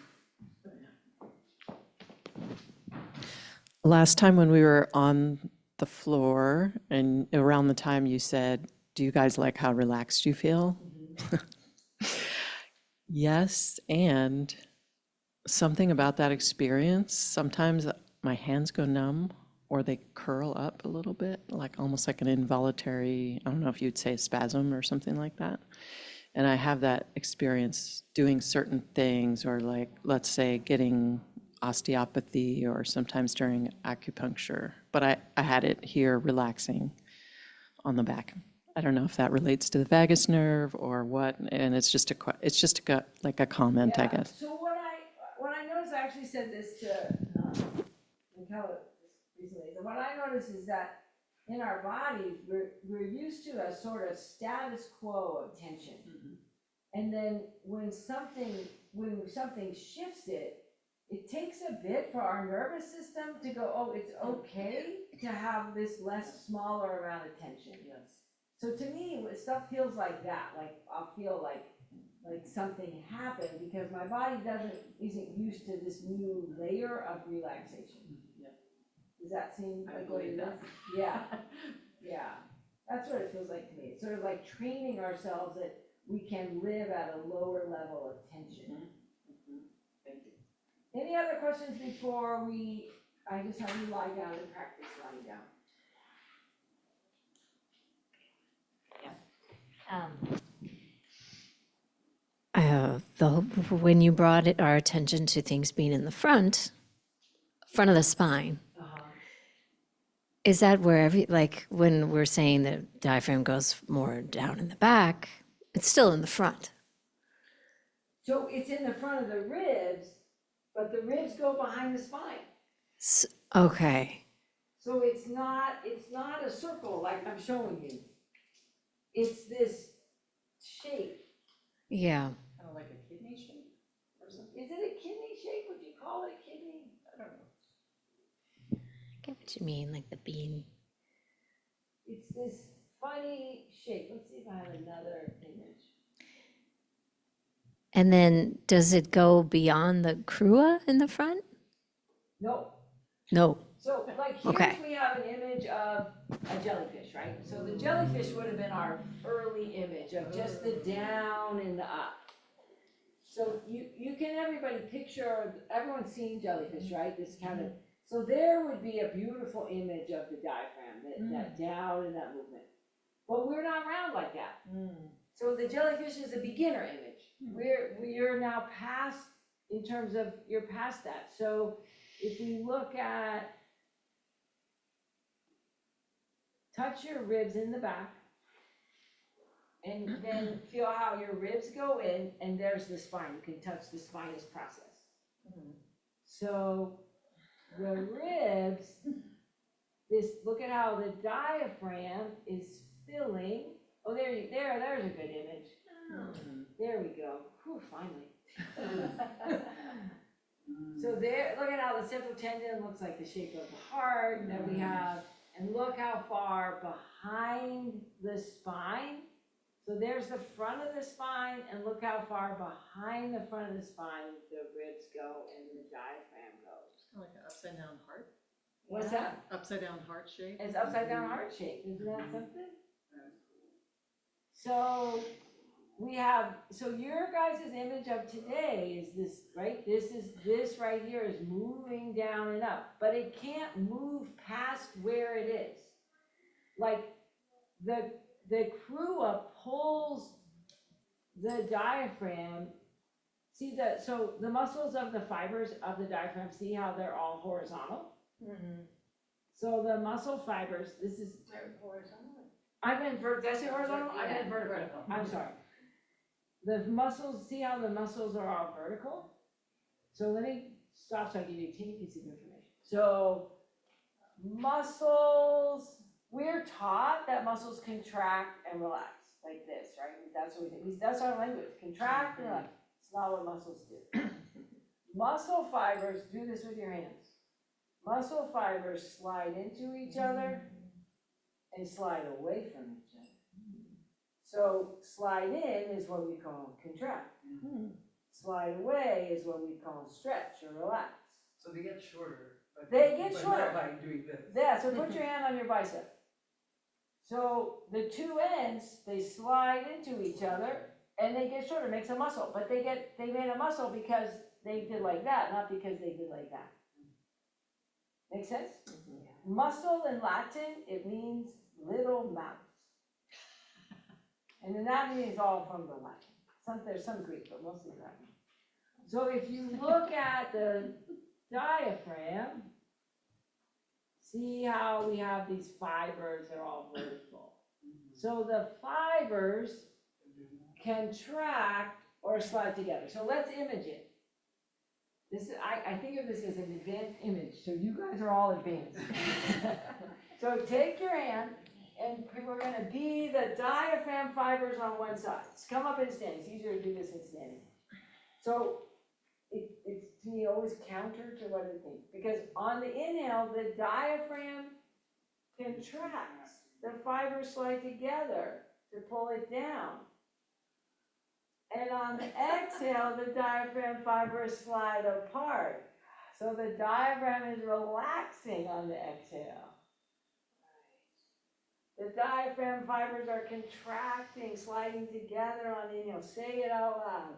Last time when we were on the floor and around the time you said, do you guys like how relaxed you feel? Yes, and something about that experience, sometimes my hands go numb or they curl up a little bit, like almost like an involuntary, I don't know if you'd say a spasm or something like that. And I have that experience doing certain things, or like, let's say, getting osteopathy or sometimes during acupuncture. But I had it here relaxing on the back. I don't know if that relates to the vagus nerve or what, and it's just like a comment, I Yeah. guess. So what I noticed, I actually said this to Michaela recently. So what I noticed is that in our bodies, we're used to a sort of status quo of tension. And then when something shifts it, it takes a bit for our nervous system to go, oh, it's okay to have this smaller amount of tension. Yes. So to me, stuff feels like that. Like I'll feel like something happened because my body isn't used to this new layer of relaxation. Yeah. Does that seem like what it is? Yeah. Yeah. That's what it feels like to me. It's sort of like training ourselves that we can live at a lower level of tension. Thank you. Any other questions before I just have you lie down and practice lying down? when you brought our attention to things being in the front of the spine, is that where like when we're saying the diaphragm goes more down in the back, it's still in the front? So it's in the front of the ribs, but the ribs go behind the spine. Okay. So it's not a circle like I'm showing you. It's this shape. Yeah. Kind of like a kidney shape or something? Is it a kidney shape? Would you call it a kidney? I don't know. I get what you mean, like the bean. It's this funny shape. Let's see if I have another image. And then does it go beyond the crua in the front? No. No. So like Okay. here we have an image of a jellyfish, right? So the jellyfish would have been our early image of just the down and the up. So you can everybody picture, everyone's seen jellyfish, right? This kind of, so there would be a beautiful image of the diaphragm, that down and that movement. But we're not round like that. So the jellyfish is a beginner image. We're now past, in terms of, you're past that. So if we look at, touch your ribs in the back, and then feel how your ribs go in, and there's the spine. You can touch the spinous process. So the ribs, look at how the diaphragm is filling. Oh, there's a good image. There we go. Whew, finally. So there, look at how the central tendon looks like the shape of the heart that we have, and look how far behind the spine. So there's the front of the spine, and look how far behind the front of the spine the ribs go and the diaphragm goes. Kind of like an upside down heart. What's that? Upside down heart shape. It's upside down heart shape. Isn't that something? So we have, so your guys' image of today is this, right? This right here is moving down and up, but it can't move past where it is. Like the crua pulls the diaphragm. See so the muscles of the fibers of the diaphragm, see how they're all horizontal? So the muscle fibers, this is. They're horizontal? I meant vertical. Did I say horizontal? I meant vertical. I'm sorry. The muscles, see how the muscles are all vertical? So let me stop so I give you a teeny piece of information. So muscles, we're taught that muscles contract and relax like this, right? That's what we think. That's our language. Contract and relax. It's not what muscles do. Muscle fibers, do this with your hands. Muscle fibers slide into each other and slide away from each other. So slide in is what we call contract. Slide away is what we call stretch or relax. So they get shorter. They get but shorter. Not by doing this. Yeah, so put your hand on your bicep. So the two ends, they slide into each other and they get shorter, makes a muscle. But they made a muscle because they did like that, not because they did like that. Make sense? Muscle in Latin, it means little mouse. And then that means all from the Latin. There's some Greek, but mostly Latin. So if you look at the diaphragm, see how we have these fibers, they're all vertical. So the fibers contract or slide together. So let's image it. I think of this as an advanced image, so you guys are all advanced. So take your hand, and we're gonna be the diaphragm fibers on one side. Come up and stand. It's easier to do this in standing. So it's to me always counter to what I think, because on the inhale, the diaphragm contracts. The fibers slide together to pull it down. And on the exhale, the diaphragm fibers slide apart. So the diaphragm is relaxing on the exhale. The diaphragm fibers are contracting, sliding together on the inhale. Say it out loud.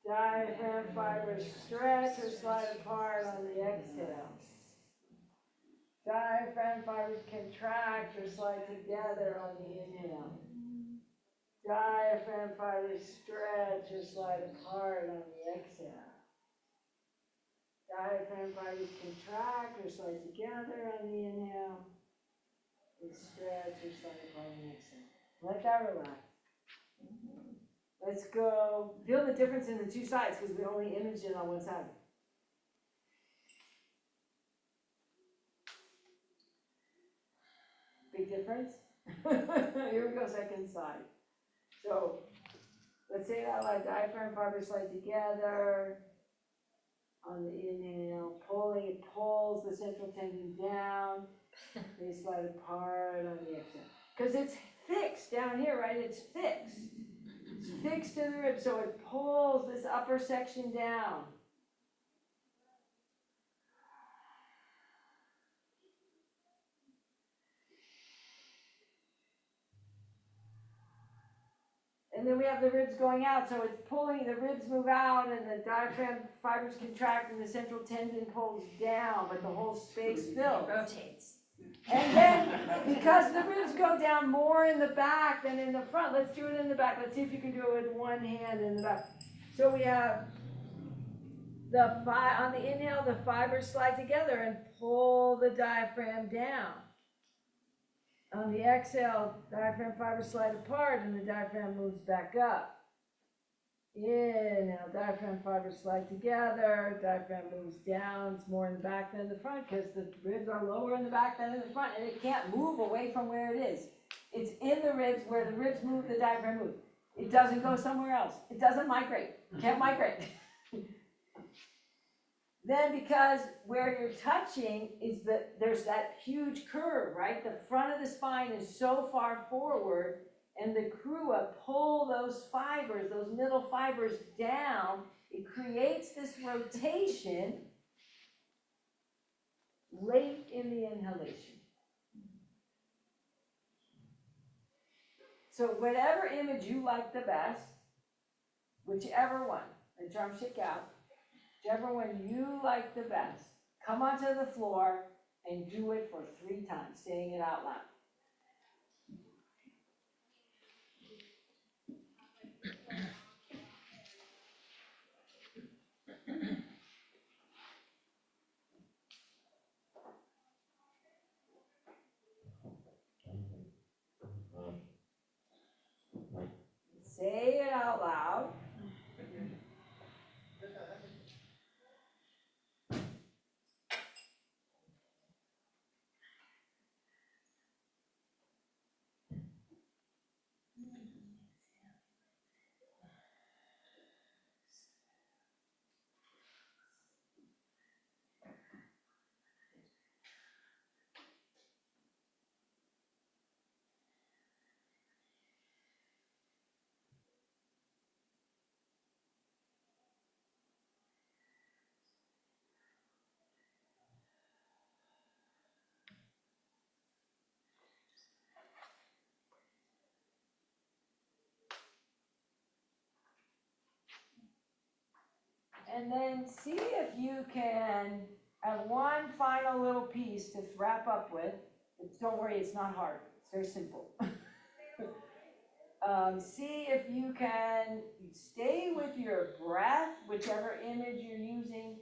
Diaphragm fibers stretch or slide apart on the exhale. Diaphragm fibers contract or slide together on the inhale. Diaphragm fibers stretch or slide apart on the exhale. Diaphragm fibers contract or slide together on the inhale. And stretch or slide apart on the exhale. Let that relax. Let's go. Feel the difference in the two sides because we only imaged it on one side. Big difference? Here we go, second side. So let's say it out loud. Diaphragm fibers slide together on the inhale. Pulling, it pulls the central tendon down. They slide apart on the exhale. Because it's fixed down here, right? It's fixed. It's fixed to the rib, so it pulls this upper section down. And then we have the ribs going out, so it's pulling, the ribs move out and the diaphragm fibers contract and the central tendon pulls down, but the whole space fills. Rotates. And then, because the ribs go down more in the back than in the front, let's do it in the back. Let's see if you can do it with one hand in the back. So we have on the inhale, the fibers slide together and pull the diaphragm down. On the exhale, diaphragm fibers slide apart and the diaphragm moves back up. Inhale, diaphragm fibers slide together, diaphragm moves down. It's more in the back than the front because the ribs are lower in the back than in the front, and it can't move away from where it is. It's in the ribs. Where the ribs move, the diaphragm moves. It doesn't go somewhere else. It doesn't migrate. Can't migrate. Then because where you're touching is there's that huge curve, right? The front of the spine is so far forward, and the crua pull those fibers, those middle fibers down. It creates this rotation late in the inhalation. So whatever image you like the best, whichever one, the drum shake out, whichever one you like the best, come onto the floor and do it for 3 times, saying it out loud. Say it out loud. And then see if you can have one final little piece to wrap up with. Don't worry, it's not hard. It's very simple. See if you can stay with your breath, whichever image you're using,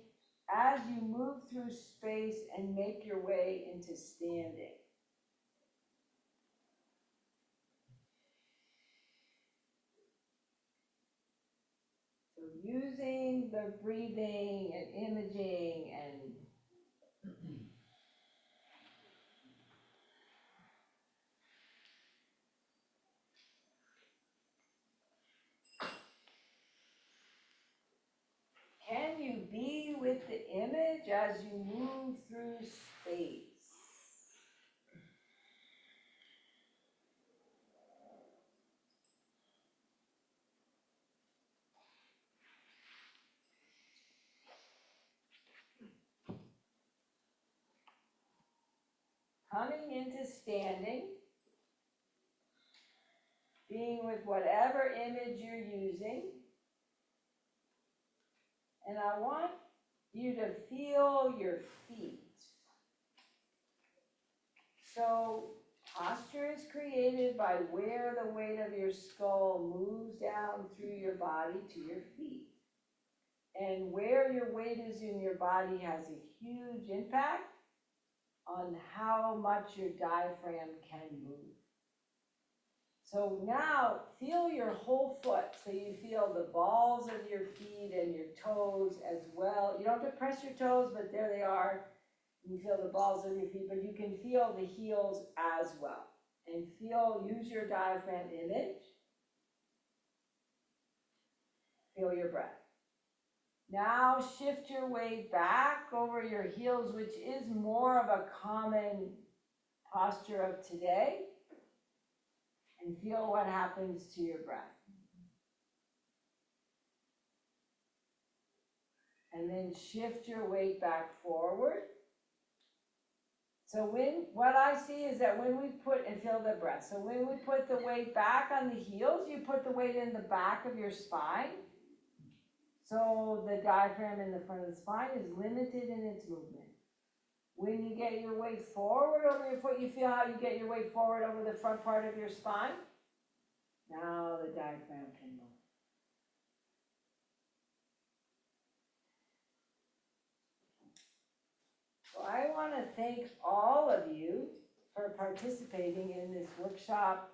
as you move through space and make your way into standing. So using the breathing and imaging and can you be with the image as you move through space? Coming into standing, being with whatever image you're using. And I want you to feel your feet. So Posture is created by where the weight of your skull moves down through your body to your feet. And where your weight is in your body has a huge impact on how much your diaphragm can move. So now feel your whole foot, so you feel the balls of your feet and your toes as well. You don't have to press your toes, but there they are. You feel the balls of your feet, but you can feel the heels as well. And use your diaphragm image. Feel your breath. Now shift your weight back over your heels, which is more of a common posture of today. And feel what happens to your breath. And then shift your weight back forward. So what I see is that when we and feel the breath. So when we put the weight back on the heels, you put the weight in the back of your spine. So the diaphragm in the front of the spine is limited in its movement. When you get your weight forward over your foot, you feel how you get your weight forward over the front part of your spine. Now the diaphragm can move. So I want to thank all of you for participating in this workshop